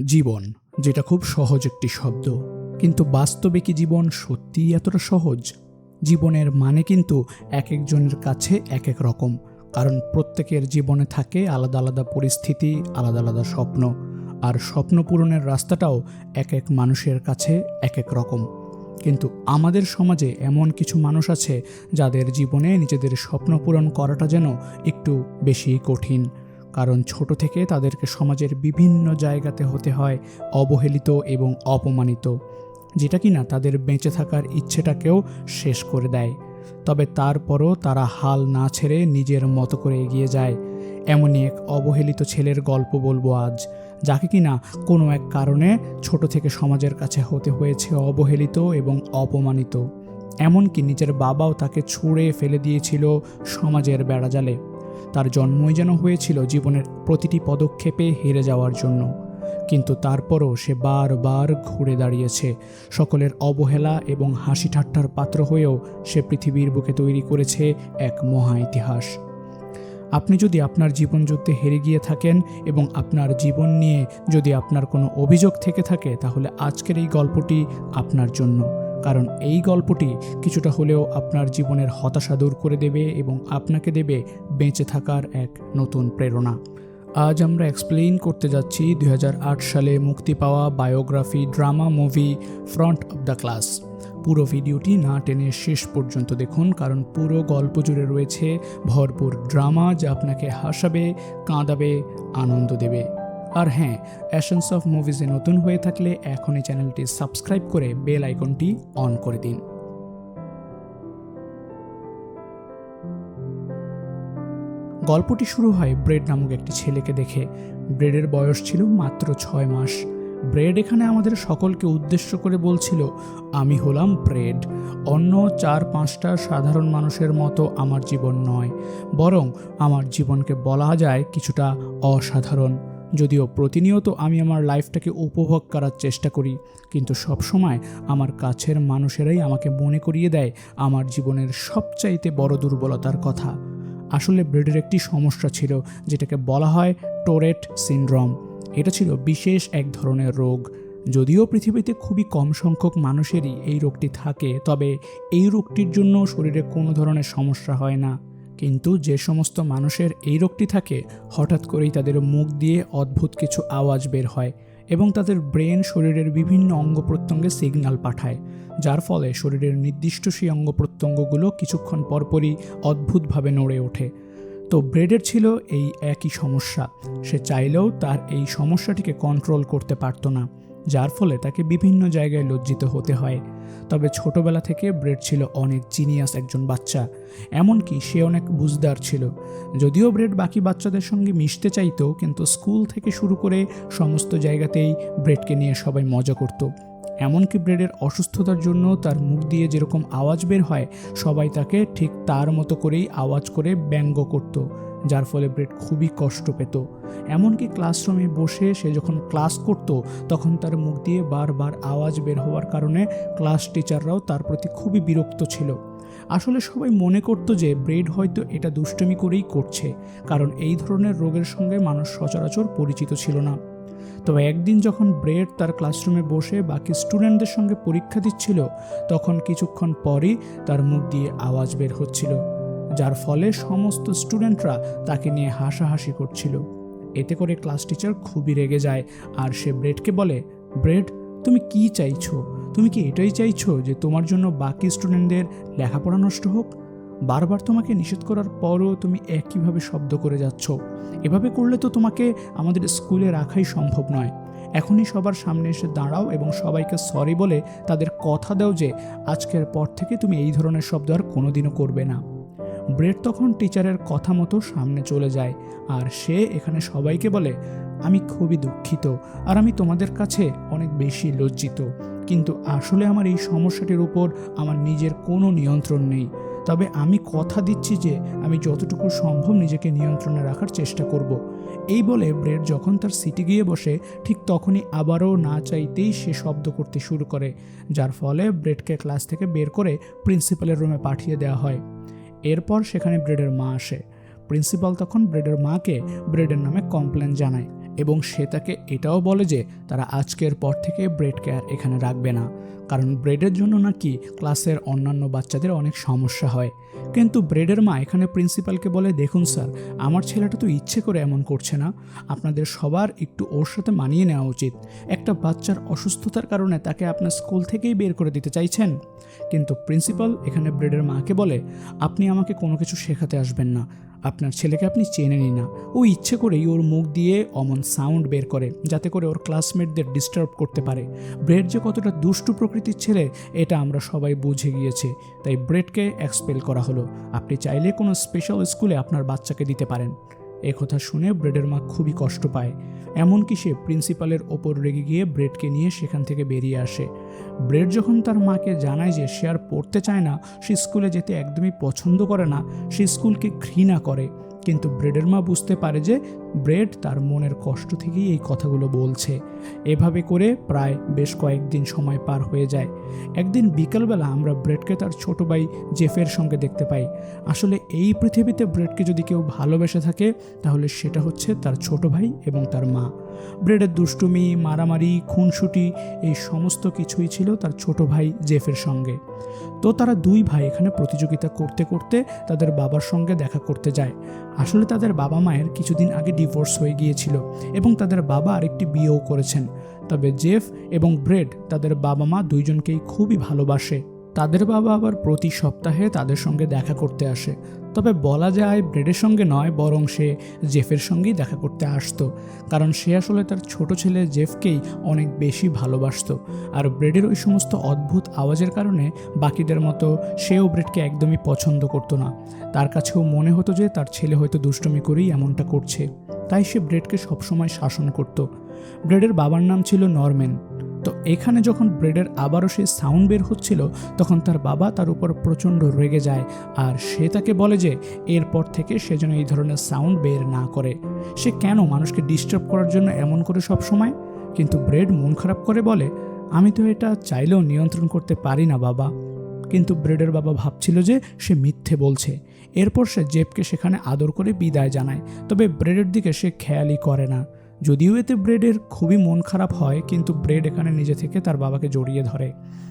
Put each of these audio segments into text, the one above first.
জীবন, যেটা খুব সহজ একটি শব্দ, কিন্তু বাস্তবে কি জীবন সত্যিই এতটা সহজ? জীবনের মানে কিন্তু এক একজনের কাছে এক এক রকম, কারণ প্রত্যেকের জীবনে থাকে আলাদা আলাদা পরিস্থিতি, আলাদা আলাদা স্বপ্ন, আর স্বপ্ন পূরণের রাস্তাটাও এক এক মানুষের কাছে এক এক রকম। কিন্তু আমাদের সমাজে এমন কিছু মানুষ আছে যাদের জীবনে নিজেদের স্বপ্ন পূরণ করাটা যেন একটু বেশি কঠিন, কারণ ছোট থেকে তাদেরকে সমাজের বিভিন্ন জায়গাতে হতে হয় অবহেলিত এবং অপমানিত, যেটা কিনা তাদের বেঁচে থাকার ইচ্ছেটাকেও শেষ করে দেয়। তবে তারপরও তারা হাল না ছেড়ে নিজের মতো করে এগিয়ে যায়। এমনই এক অবহেলিত ছেলের গল্প বলবো আজ, যাকে কিনা কোনো এক কারণে ছোট থেকে সমাজের কাছে হতে হয়েছে অবহেলিত এবং অপমানিত। এমনকি নিজের বাবাও তাকে ছুঁড়ে ফেলে দিয়েছিল সমাজের বেড়াজালে। তার জন্মই যেন হয়েছিল জীবনের প্রতিটি পদক্ষেপে হেরে যাওয়ার জন্য, কিন্তু তারপরও সে বারবার ঘুরে দাঁড়িয়েছে। সকলের অবহেলা এবং হাসি ঠাট্টার পাত্র হয়েও সে পৃথিবীর বুকে তৈরি করেছে এক মহা ইতিহাস। আপনি যদি আপনার জীবনযুদ্ধে হেরে গিয়ে থাকেন এবং আপনার জীবন নিয়ে যদি আপনার কোনো অভিযোগ থেকে থাকে, তাহলে আজকের এই গল্পটি আপনার জন্য, কারণ এই গল্পটি কিছুটা হলেও আপনার জীবনের হতাশা দূর করে দেবে এবং আপনাকে দেবে বেঁচে থাকার এক নতুন প্রেরণা। আজ আমরা এক্সপ্লেইন করতে যাচ্ছি 2008 সালে মুক্তি পাওয়া biography drama movie front of the class. পুরো ভিডিওটি না টেনে শেষ পর্যন্ত দেখুন, কারণ পুরো গল্প জুড়ে রয়েছে ভরপুর ড্রামা, যা আপনাকে হাসাবে, কাঁদাবে, আনন্দ দেবে। আর হ্যাঁ, অ্যাশেন্স অফ মুভিজে নতুন হয়ে থাকলে এখনই চ্যানেলটি সাবস্ক্রাইব করে বেল আইকনটি অন করে দিন। গল্পটি শুরু হয় ব্রেড নামক একটি ছেলেকে দেখে। ব্রেডের বয়স ছিল মাত্র 6 মাস। ব্রেড এখানে আমাদের সকলকে উদ্দেশ্য করে বলছিল, আমি হলাম ব্রেড। অন্য 4-5টা সাধারণ মানুষের মতো আমার জীবন নয়, বরং আমার জীবনকে বলা যায় কিছুটা অসাধারণ। যদিও প্রতিনিয়ত আমি আমার লাইফটাকে উপভোগ করার চেষ্টা করি, কিন্তু সবসময় আমার কাছের মানুষেরাই আমাকে মনে করিয়ে দেয় আমার জীবনের সবচাইতে বড় দুর্বলতার কথা। আসলে ব্রেডের একটি সমস্যা ছিল, যেটাকে বলা হয় টোরেট সিনড্রোম। এটা ছিল বিশেষ এক ধরনের রোগ। যদিও পৃথিবীতে খুবই কম সংখ্যক মানুষেরই এই রোগটি থাকে, তবে এই রোগটির জন্য শরীরে কোনো ধরনের সমস্যা হয় না। কিন্তু যে সমস্ত মানুষের এই রোগটি থাকে, হঠাৎ করেই তাদের মুখ দিয়ে অদ্ভুত কিছু আওয়াজ বের হয় এবং তাদের ব্রেন শরীরের বিভিন্ন অঙ্গ প্রত্যঙ্গে সিগন্যাল পাঠায়, যার ফলে শরীরের নির্দিষ্ট সেই অঙ্গ প্রত্যঙ্গগুলো কিছুক্ষণ পরপরই অদ্ভুতভাবে নড়ে ওঠে। তো ব্রেডের ছিল এই একই সমস্যা। সে চাইলেও তার এই সমস্যাটিকে কন্ট্রোল করতে পারত না, যার ফলে তাকে বিভিন্ন জায়গায় লজ্জিত হতে হয়। তবে ছোটবেলা থেকে ব্রেড ছিল অনেক জিনিয়াস একজন বাচ্চা, এমনকি সে অনেক বুঝদার ছিল। যদিও ব্রেড বাকি বাচ্চাদের সঙ্গে মিশতে চাইতো, কিন্তু স্কুল থেকে শুরু করে সমস্ত জায়গাতেই ব্রেডকে নিয়ে সবাই মজা করত। এমনকি ব্রেডের অসুস্থতার জন্য তার মুখ দিয়ে যেরকম আওয়াজ বের হয়, সবাই তাকে ঠিক তার মতো করেই আওয়াজ করে ব্যঙ্গ করত, যার ফলে ব্রেড খুবই কষ্ট পেত। এমনকি ক্লাসরুমে বসে সে যখন ক্লাস করত, তখন তার মুখ দিয়ে বারবার আওয়াজ বের হওয়ার কারণে ক্লাস টিচাররাও তার প্রতি খুবই বিরক্ত ছিল। আসলে সবাই মনে করত যে ব্রেড হয়তো এটা দুষ্টুমি করেই করছে, কারণ এই ধরনের রোগের সঙ্গে মানুষ সচরাচর পরিচিত ছিল না। তবে একদিন যখন ব্রেড তার ক্লাসরুমে বসে বাকি স্টুডেন্টদের সঙ্গে পরীক্ষা দিচ্ছিল, তখন কিছুক্ষণ পরই তার মুখ দিয়ে আওয়াজ বের হচ্ছিল, যার ফলে সমস্ত স্টুডেন্টরা তাকে নিয়ে হাসাহাসি করছিল। এতে করে ক্লাস টিচার খুবই রেগে যায়, আর সে ব্রেডকে বলে, ব্রেড, তুমি কি চাইছো? তুমি কি এটাই চাইছো যে তোমার জন্য বাকি স্টুডেন্টদের লেখাপড়া নষ্ট হোক? বারবার তোমাকে নিষেধ করার পরও তুমি একইভাবে শব্দ করে যাচ্ছ। এভাবে করলে তো তোমাকে আমাদের স্কুলে রাখাই সম্ভব নয়। এখনই সবার সামনে এসে দাঁড়াও এবং সবাইকে সরি বলে তাদের কথা দাও যে আজকের পর থেকে তুমি এই ধরনের শব্দ আর কোনোদিনও করবে না। ব্রেড তখন টিচারের কথা মতো সামনে চলে যায়, আর সে এখানে সবাইকে বলে, আমি খুবই দুঃখিত আর আমি তোমাদের কাছে অনেক বেশি লজ্জিত, কিন্তু আসলে আমার এই সমস্যাটির উপর আমার নিজের কোনো নিয়ন্ত্রণ নেই। তবে আমি কথা দিচ্ছি যে আমি যতটুকু সম্ভব নিজেকে নিয়ন্ত্রণে রাখার চেষ্টা করব। এই বলে ব্রেড যখন তার সিটে গিয়ে বসে, ঠিক তখনই আবারও না চাইতেই সে শব্দ করতে শুরু করে, যার ফলে ব্রেডকে ক্লাস থেকে বের করে প্রিন্সিপালের রুমে পাঠিয়ে দেওয়া হয়। এরপর সেখানে ব্রেডের মা আসে। প্রিন্সিপাল তখন ব্রেডের মাকে ব্রেডের নামে কমপ্লেন জানায়। এবং সে তাকে এটাও বলে যে তারা আজকের পর থেকে ব্রেডকে আর এখানে রাখবে না, কারণ ব্রেডের জন্য নাকি ক্লাসের অন্যান্য বাচ্চাদের অনেক সমস্যা হয়। কিন্তু ব্রেডের মা এখানে প্রিন্সিপালকে বলে, দেখুন স্যার, আমার ছেলেটা তো ইচ্ছে করে এমন করছে না, আপনাদের সবার একটু ওর সাথে মানিয়ে নেওয়া উচিত। একটা বাচ্চার অসুস্থতার কারণে তাকে আপনার স্কুল থেকেই বের করে দিতে চাইছেন। কিন্তু প্রিন্সিপাল এখানে ব্রেডের মাকে বলে, আপনি আমাকে কোনো কিছু শেখাতে আসবেন না, আপনার ছেলেকে আপনি চেনেনই না। ও ইচ্ছে করেই ওর মুখ দিয়ে অমন সাউন্ড বের করে যাতে করে ওর ক্লাসমেটদের ডিস্টার্ব করতে পারে। ব্রেড যে কতটা দুষ্টু প্রকৃতির ছেলে এটা আমরা সবাই বুঝে গিয়েছি, তাই ব্রেডকে এক্সপেল করা হলো। আপনি চাইলে কোনো স্পেশাল স্কুলে আপনার বাচ্চাকে দিতে পারেন। এ কথা শুনে ব্রেডের মা খুবই কষ্ট পায়, এমনকি সে প্রিন্সিপালের ওপর রেগে গিয়ে ব্রেডকে নিয়ে সেখান থেকে বেরিয়ে আসে। ব্রেড যখন তার মাকে জানায় যে সে আর পড়তে চায় না, সে স্কুলে যেতে একদমই পছন্দ করে না, সে স্কুলকে ঘৃণা করে, কিন্তু ব্রেডের মা বুঝতে পারে যে ব্রেড তার মনের কষ্ট থেকেই এই কথাগুলো বলছে। এভাবে করে প্রায় বেশ কয়েকদিন সময় পার হয়ে যায়। একদিন বিকালবেলা আমরা ব্রেডকে তার ছোট ভাই জেফের সঙ্গে দেখতে পাই। আসলে এই পৃথিবীতে ব্রেডকে যদি কেউ ভালোবেসে থাকে তাহলে সেটা হচ্ছে তার ছোট ভাই এবং তার মা। ব্রেডের দুষ্টুমি, মারামারি, খুনসুটি এই সমস্ত কিছুই ছিল তার ছোট ভাই জেফের সঙ্গে। তো তারা দুই ভাই এখানে প্রতিযোগিতা করতে করতে তাদের বাবার সঙ্গে দেখা করতে যায়। আসলে তাদের বাবা মায়ের কিছুদিন আগে ডিভোর্স হয়ে গিয়েছিল এবং তাদের বাবা আরেকটি বিয়েও করেছেন। তবে জেফ এবং ব্রেড তাদের বাবা মা দুইজনকেই খুবই ভালোবাসে। তাদের বাবা আবার প্রতি সপ্তাহে তাদের সঙ্গে দেখা করতে আসে। তবে বলা যায় ব্রেডের সঙ্গে নয়, বরং সে জেফের সঙ্গেই দেখা করতে আসতো, কারণ সে আসলে তার ছোট ছেলে জেফকেই অনেক বেশি ভালোবাসতো। আর ব্রেডের ওই সমস্ত অদ্ভুত আওয়াজের কারণে বাকিদের মতো সেও ব্রেডকে একদমই পছন্দ করতো না। তার কাছেও মনে হতো যে তার ছেলে হয়তো দুষ্টুমি করেই এমনটা করছে, তাই সে ব্রেডকে সবসময় শাসন করত। ব্রেডের বাবার নাম ছিল নরম্যান। তো এখানে যখন ব্রেডের আবারও সেই সাউন্ড বের হচ্ছিল তখন তার বাবা তার উপর প্রচণ্ড রেগে যায়, আর সে তাকে বলে যে এরপর থেকে সে যেন এই ধরনের সাউন্ড বের না করে। সে কেন মানুষকে ডিস্টার্ব করার জন্য এমন করে সব সময়? কিন্তু ব্রেড মন খারাপ করে বলে, আমি তো এটা চাইলেও নিয়ন্ত্রণ করতে পারি না বাবা। কিন্তু ব্রেডের বাবা ভাবছিল যে সে মিথ্যে বলছে। এরপর সে জেফকে সেখানে আদর করে বিদায় জানায়, তবে ব্রেডের দিকে সে খেয়ালই করে না। যদিও এতে ব্রেডের খুবই মন খারাপ হয়, কিন্তু ব্রেড এখানে নিজে থেকে তার বাবাকে জড়িয়ে ধরে।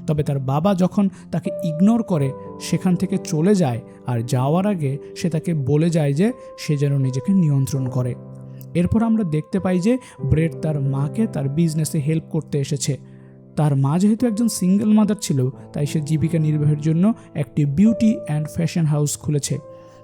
তবে তার বাবা যখন তাকে ইগনোর করে সেখান থেকে চলে যায়, আর যাওয়ার আগে সে তাকে বলে যায় যে সে যেন নিজেকে নিয়ন্ত্রণ করে। এরপর আমরা দেখতে পাই যে ব্রেড তার মাকে তার বিজনেসে হেল্প করতে এসেছে। তার মা যেহেতু একজন সিঙ্গেল মাদার ছিল, তাই সে জীবিকা নির্বাহের জন্য একটি বিউটি অ্যান্ড ফ্যাশন হাউস খুলেছে।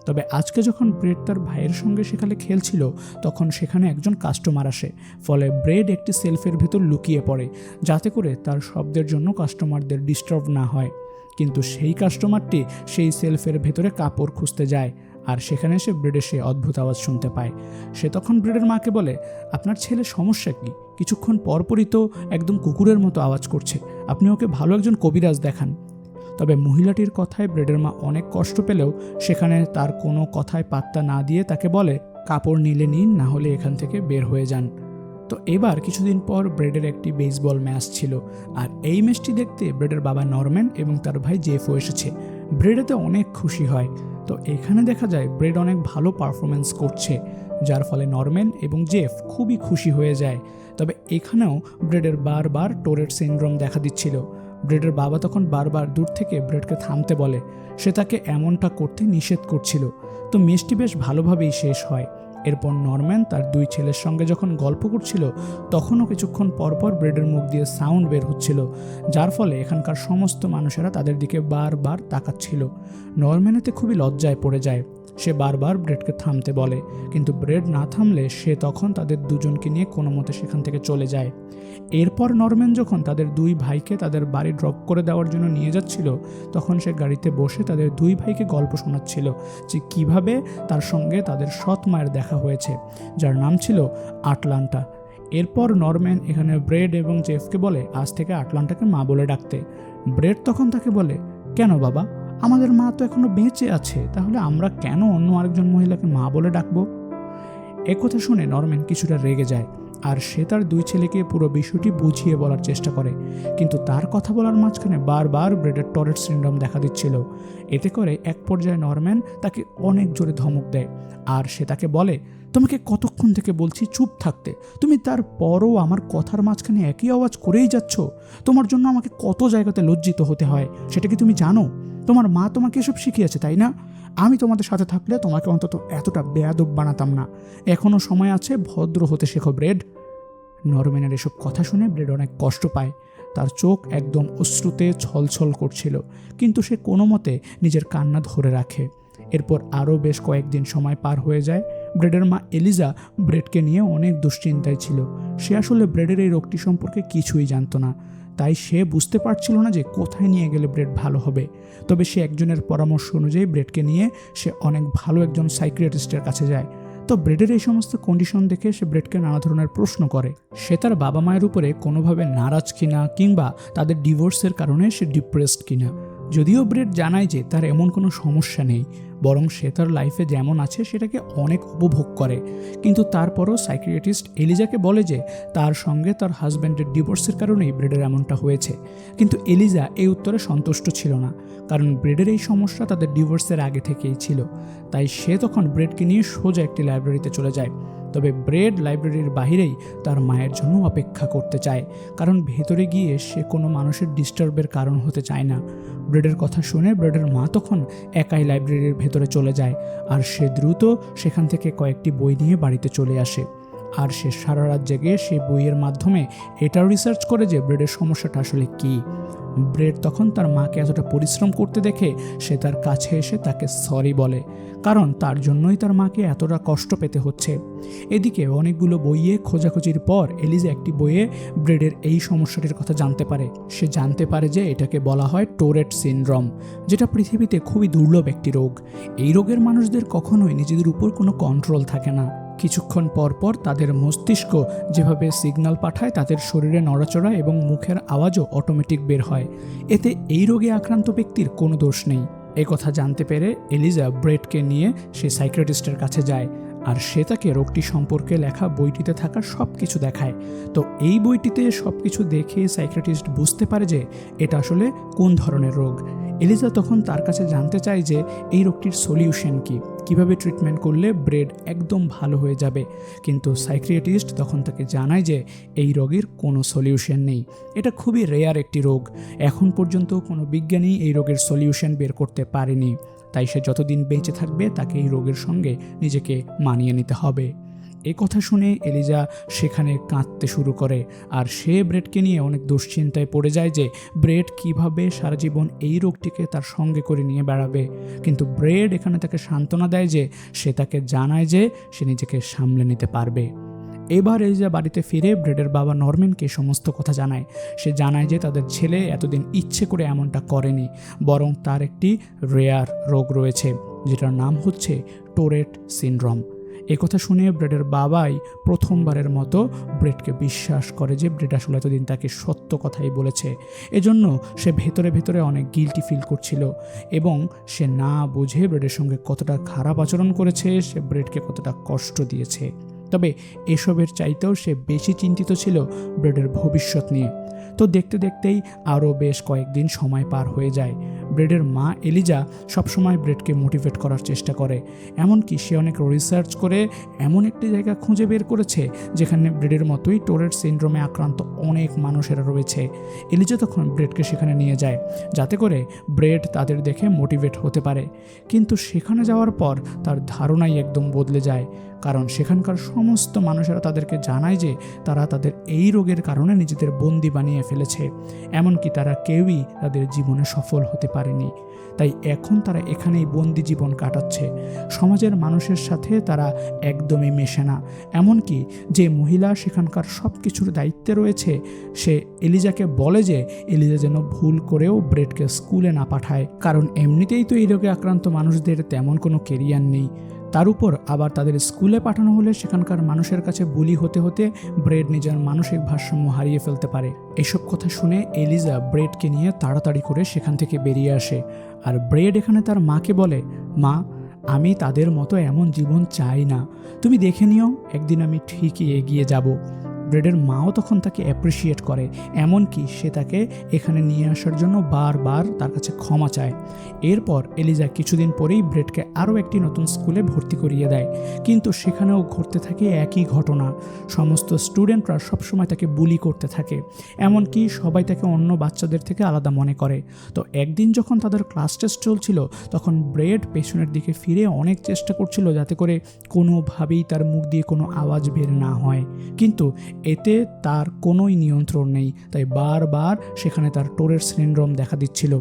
তবে আজকে যখন ব্রেড তার ভাইয়ের সঙ্গে সেখানে খেলছিল তখন সেখানে একজন কাস্টমার আসে, ফলে ব্রেড একটি সেলফের ভেতর লুকিয়ে পড়ে যাতে করে তার শব্দের জন্য কাস্টমারদের ডিস্টার্ব না হয়। কিন্তু সেই কাস্টমারটি সেই সেলফের ভেতরে কাপড় খুঁজতে যায়, আর সেখানে সে ব্রেডের সেই অদ্ভুত আওয়াজ শুনতে পায়। সে তখন ব্রেডের মাকে বলে, আপনার ছেলে সমস্যা কি? কিছুক্ষণ পরপরই তো একদম কুকুরের মতো আওয়াজ করছে, আপনি ওকে ভালো একজন কবিরাজ দেখান। তবে মহিলাটির কথায় ব্রেডের মা অনেক কষ্ট পেলেও সেখানে তার কোনো কথায় পাত্তা না দিয়ে তাকে বলে, কাপড় নিলে নিন, না হলে এখান থেকে বের হয়ে যান। তো এবার কিছুদিন পর ব্রেডের একটি বেসবল ম্যাচ ছিল, আর এই ম্যাচটি দেখতে ব্রেডের বাবা নরম্যান এবং তার ভাই জেফও এসেছে। ব্রেড এতে অনেক খুশি হয়। তো এখানে দেখা যায় ব্রেড অনেক ভালো পারফরমেন্স করছে, যার ফলে নরম্যান এবং জেফ খুবই খুশি হয়ে যায়। তবে এখানেও ব্রেডের বারবার টোরেট সিনড্রোম দেখা দিচ্ছিল। ব্রেডের বাবা তখন বারবার দূর থেকে ব্রেডকে থামতে বলে, সে তাকে এমনটা করতে নিষেধ করছিল। তো ম্যাচটি বেশ ভালোভাবেই শেষ হয়। এরপর নরম্যান তার দুই ছেলের সঙ্গে যখন গল্প করছিল তখনও কিছুক্ষণ পরপর ব্রেডের মুখ দিয়ে সাউন্ড বের হচ্ছিল, যার ফলে এখানকার সমস্ত মানুষেরা তাদের দিকে বারবার তাকাচ্ছিল। নরম্যান এতে খুবই লজ্জায় পড়ে যায়। সে বারবার ব্রেডকে থামতে বলে, কিন্তু ব্রেড না থামলে সে তখন তাদের দুজনকে নিয়ে কোনো মতে সেখান থেকে চলে যায়। এরপর নরম্যান যখন তাদের দুই ভাইকে তাদের বাড়ি ড্রপ করে দেওয়ার জন্য নিয়ে যাচ্ছিল তখন সে গাড়িতে বসে তাদের দুই ভাইকে গল্প শোনাচ্ছিল যে কিভাবে তার সঙ্গে তাদের সৎ মায়ের দেখা হয়েছে, যার নাম ছিল আটলান্টা। এরপর নরম্যান এখানে ব্রেড এবং জেফকে বলে আজ থেকে আটলান্টাকে মা বলে ডাকতে। ব্রেড তখন তাকে বলে, কেন বাবা, আমাদের মা তো এখনো বেঁচে আছে, তাহলে আমরা কেন অন্য আরেকজন মহিলাকে মা বলে ডাকবো? একথা শুনে নরম্যান কিছুটা রেগে যায়, আর সে তার দুই ছেলেকে পুরো বিষয়টি বুঝিয়ে বলার চেষ্টা করে। কিন্তু তার কথা বলার মাঝখানে বারবার ব্রেডের টরেট সিনড্রোম দেখা দিচ্ছিল। এতে করে এক পর্যায়ে নরম্যান তাকে অনেক জোরে ধমক দেয়, আর সে তাকে বলে, তোমাকে কতক্ষণ থেকে বলছি চুপ থাকতে, তুমি তারপরও আমার কথার মাঝখানে একই আওয়াজ করেই যাচ্ছ। তোমার জন্য আমাকে কত জায়গাতে লজ্জিত হতে হয় সেটা কি তুমি জানো? তোমার মা তোমাকে এসব শিখিয়েছে, তাই না? আমি তোমাদের সাথে থাকলে তোমাকে অন্তত এতটা বেয়াদব বানাতাম না। এখনও সময় আছে, ভদ্র হতে শেখো ব্রেড। নরম্যানের এসব কথা শুনে ব্রেড অনেক কষ্ট পায়। তার চোখ একদম অশ্রুতে ছলছল করছিল, কিন্তু সে কোনো মতে নিজের কান্না ধরে রাখে। এরপর আরও বেশ কয়েকদিন সময় পার হয়ে যায়। ব্রেডের মা এলিজা ব্রেডকে নিয়ে অনেক দুশ্চিন্তায় ছিল। সে আসলে ব্রেডের এই রোগটি সম্পর্কে কিছুই জানতো না, তাই সে বুঝতে পারছিল না যে কোথায় নিয়ে গেলে ব্রেড ভালো হবে। তবে সে একজনের পরামর্শ অনুযায়ী ব্রেডকে নিয়ে সে অনেক ভালো একজন সাইকিয়াট্রিস্টের কাছে যায়। তো ব্রেডের এই সমস্ত কন্ডিশন দেখে সে ব্রেডকে নানা ধরনের প্রশ্ন করে। সে তার বাবা মায়ের উপরে কোনোভাবে নারাজ কিনা, কিংবা তাদের ডিভোর্সের কারণে সে ডিপ্রেসড কিনা। যদিও ব্রেড জানায় যে তার এমন কোনো সমস্যা নেই, বরং সে তার লাইফে যেমন আছে সেটাকে অনেক উপভোগ করে। কিন্তু তারপরও সাইকিয়াট্রিস্ট এলিজাকে বলে যে তার সঙ্গে তার হাজব্যান্ডের ডিভোর্সের কারণেই ব্রেডের এমনটা হয়েছে। কিন্তু এলিজা এই উত্তরে সন্তুষ্ট ছিল না, কারণ ব্রেডের এই সমস্যা তাদের ডিভোর্সের আগে থেকেই ছিল। তাই সে তখন ব্রেডকে নিয়ে সোজা একটি লাইব্রেরিতে চলে যায়। তবে ব্রেড লাইব্রেরির বাইরেই তার মায়ের জন্য অপেক্ষা করতে চায়, কারণ ভেতরে গিয়ে সে কোনো মানুষের ডিস্টার্বের কারণ হতে চায় না। ব্রেডের কথা শুনে ব্রেডের মা তখন একাই লাইব্রেরির ভেতরে চলে যায়, আর সে দ্রুত সেখান থেকে কয়েকটি বই নিয়ে বাড়িতে চলে আসে। আর সে সারা রাত জেগে সেই বইয়ের মাধ্যমে এটাও রিসার্চ করে যে ব্রেডের সমস্যাটা আসলে কী। ব্রেড তখন তার মাকে এতটা পরিশ্রম করতে দেখে সে তার কাছে এসে তাকে সরি বলে, কারণ তার জন্যই তার মাকে এতটা কষ্ট পেতে হচ্ছে। এদিকে অনেকগুলো বইয়ে খোঁজাখুঁজির পর এলিজা একটি বইয়ে ব্রেডের এই সমস্যাটির কথা জানতে পারে। সে জানতে পারে যে এটাকে বলা হয় টোরেট সিনড্রোম, যেটা পৃথিবীতে খুবই দুর্লভ একটি রোগ। এই রোগের মানুষদের কখনোই নিজেদের উপর কোনো কন্ট্রোল থাকে না। কিছুক্ষণ পর পর তাদের মস্তিষ্ক যেভাবে সিগন্যাল পাঠায়, তাদের শরীরে নড়াচড়া এবং মুখের আওয়াজও অটোমেটিক বের হয়। এতে এই রোগে আক্রান্ত ব্যক্তির কোনো দোষ নেই। কথা জানতে পেরে এলিজা ব্রেডকে নিয়ে সে সাইকিয়াট্রিস্টের কাছে যায়, আর সে তাকে রোগটি সম্পর্কে লেখা বইটিতে থাকা সব কিছু দেখায়। তো এই বইটিতে সব কিছু দেখে সাইকিয়াট্রিস্ট বুঝতে পারে যে এটা আসলে কোন ধরনের রোগ। এলিজা তখন তার কাছে জানতে চায় যে এই রোগটির সলিউশন কী, কীভাবে ট্রিটমেন্ট করলে ব্রেড একদম ভালো হয়ে যাবে। কিন্তু সাইকিয়াট্রিস্ট তখন তাকে জানায় যে এই রোগের কোনো সলিউশন নেই, এটা খুবই রেয়ার একটি রোগ। এখন পর্যন্ত কোনো বিজ্ঞানী এই রোগের সলিউশন বের করতে পারেনি। তাই সে যতদিন বেঁচে থাকবে তাকে এই রোগের সঙ্গে নিজেকে মানিয়ে নিতে হবে। এই কথা শুনে এলিজা সেখানে কাঁদতে শুরু করে, আর সে ব্রেডকে নিয়ে অনেক দুশ্চিন্তায় পড়ে যায় যে ব্রেড কিভাবে সারা জীবন এই রোগটিকে তার সঙ্গে করে নিয়ে বেড়াবে। কিন্তু ব্রেড এখানে তাকে সান্ত্বনা দেয় যে সে তাকে জানায় যে সে নিজেকে সামলে নিতে পারবে। এবার এলিজা বাড়িতে ফিরে ব্রেডের বাবা নরম্যানকে সমস্ত কথা জানায়। সে জানায় যে তাদের ছেলে এতদিন ইচ্ছে করে এমনটা করেনি, বরং তার একটি রেয়ার রোগ রয়েছে, যেটার নাম হচ্ছে টোরেট সিনড্রোম। কথা শুনে ব্রেডের বাবাই প্রথমবারের মতো ব্রেডকে বিশ্বাস করে যে ব্রেড আসলে এতদিন তাকে সত্য কথাই বলেছে। এজন্য সে ভেতরে ভেতরে অনেক গিল্টি ফিল করছিল, এবং সে না বুঝে ব্রেডের সঙ্গে কতটা খারাপ আচরণ করেছে, সে ব্রেডকে কতটা কষ্ট দিয়েছে। তবে এসবের চাইতেও সে বেশি চিন্তিত ছিল ব্রেডের ভবিষ্যৎ নিয়ে। তো দেখতে দেখতেই আরও বেশ কয়েকদিন সময় পার হয়ে যায়। ব্রেডের মা এলিজা সবসময় ব্রেডকে মোটিভেট করার চেষ্টা করে, এমনকি সে অনেক রিসার্চ করে এমন একটি জায়গা খুঁজে বের করেছে যেখানে ব্রেডের মতোই টোরেট সিনড্রোমে আক্রান্ত অনেক মানুষেরা রয়েছে। এলিজা তখন ব্রেডকে সেখানে নিয়ে যায়, যাতে করে ব্রেড তাদের দেখে মোটিভেট হতে পারে। কিন্তু সেখানে যাওয়ার পর তার ধারণাই একদম বদলে যায়, কারণ সেখানকার সমস্ত মানুষেরা তাদেরকে জানায় যে তারা তাদের এই রোগের কারণে নিজেদের বন্দি বানিয়ে ফেলেছে, এমনকি তারা কেউই তাদের জীবনে সফল হতে পারেনি। তাই এখন তারা এখানেই বন্দি জীবন কাটাচ্ছে। সমাজের মানুষের সাথে তারা একদমই মেশে না। এমনকি যে মহিলা সেখানকার সব কিছুর দায়িত্বে রয়েছে, সে এলিজাকে বলে যে এলিজা যেন ভুল করেও ব্রেডকে স্কুলে না পাঠায়, কারণ এমনিতেই তো এই রোগে আক্রান্ত মানুষদের তেমন কোনো কেরিয়ার নেই। তার উপর আবার তাদের স্কুলে পাঠানো হলে সেখানকার মানুষের কাছে বুলি হতে হতে ব্রেড নিজের মানসিক ভারসাম্য হারিয়ে ফেলতে পারে। এসব কথা শুনে এলিজা ব্রেডকে নিয়ে তাড়াতাড়ি করে সেখান থেকে বেরিয়ে আসে। আর ব্রেড এখানে তার মাকে বলে, মা, আমি তাদের মতো এমন জীবন চাই না, তুমি দেখে নিও, একদিন আমি ঠিকই এগিয়ে যাব। ব্রেডের মাও তখন তাকে অ্যাপ্রিসিয়েট করে, এমনকি সে তাকে এখানে নিয়ে আসার জন্য বারবার তার কাছে ক্ষমা চায়। এরপর এলিজা কিছুদিন পরেই ব্রেডকে আরও একটি নতুন স্কুলে ভর্তি করিয়ে দেয়, কিন্তু সেখানেও ঘটতে থাকে একই ঘটনা। সমস্ত স্টুডেন্টরা সবসময় তাকে বুলি করতে থাকে, এমনকি সবাই তাকে অন্য বাচ্চাদের থেকে আলাদা মনে করে। তো একদিন যখন তাদের ক্লাস টেস্ট চলছিল, তখন ব্রেড পেছনের দিকে ফিরে অনেক চেষ্টা করছিল যাতে করে কোনোভাবেই তার মুখ দিয়ে কোনো আওয়াজ বের না হয়, কিন্তু এতে তার কোনোই নিয়ন্ত্রণ নেই। তাই বারবার সেখানে তার টোরেট সিনড্রোম দেখা দিচ্ছিল,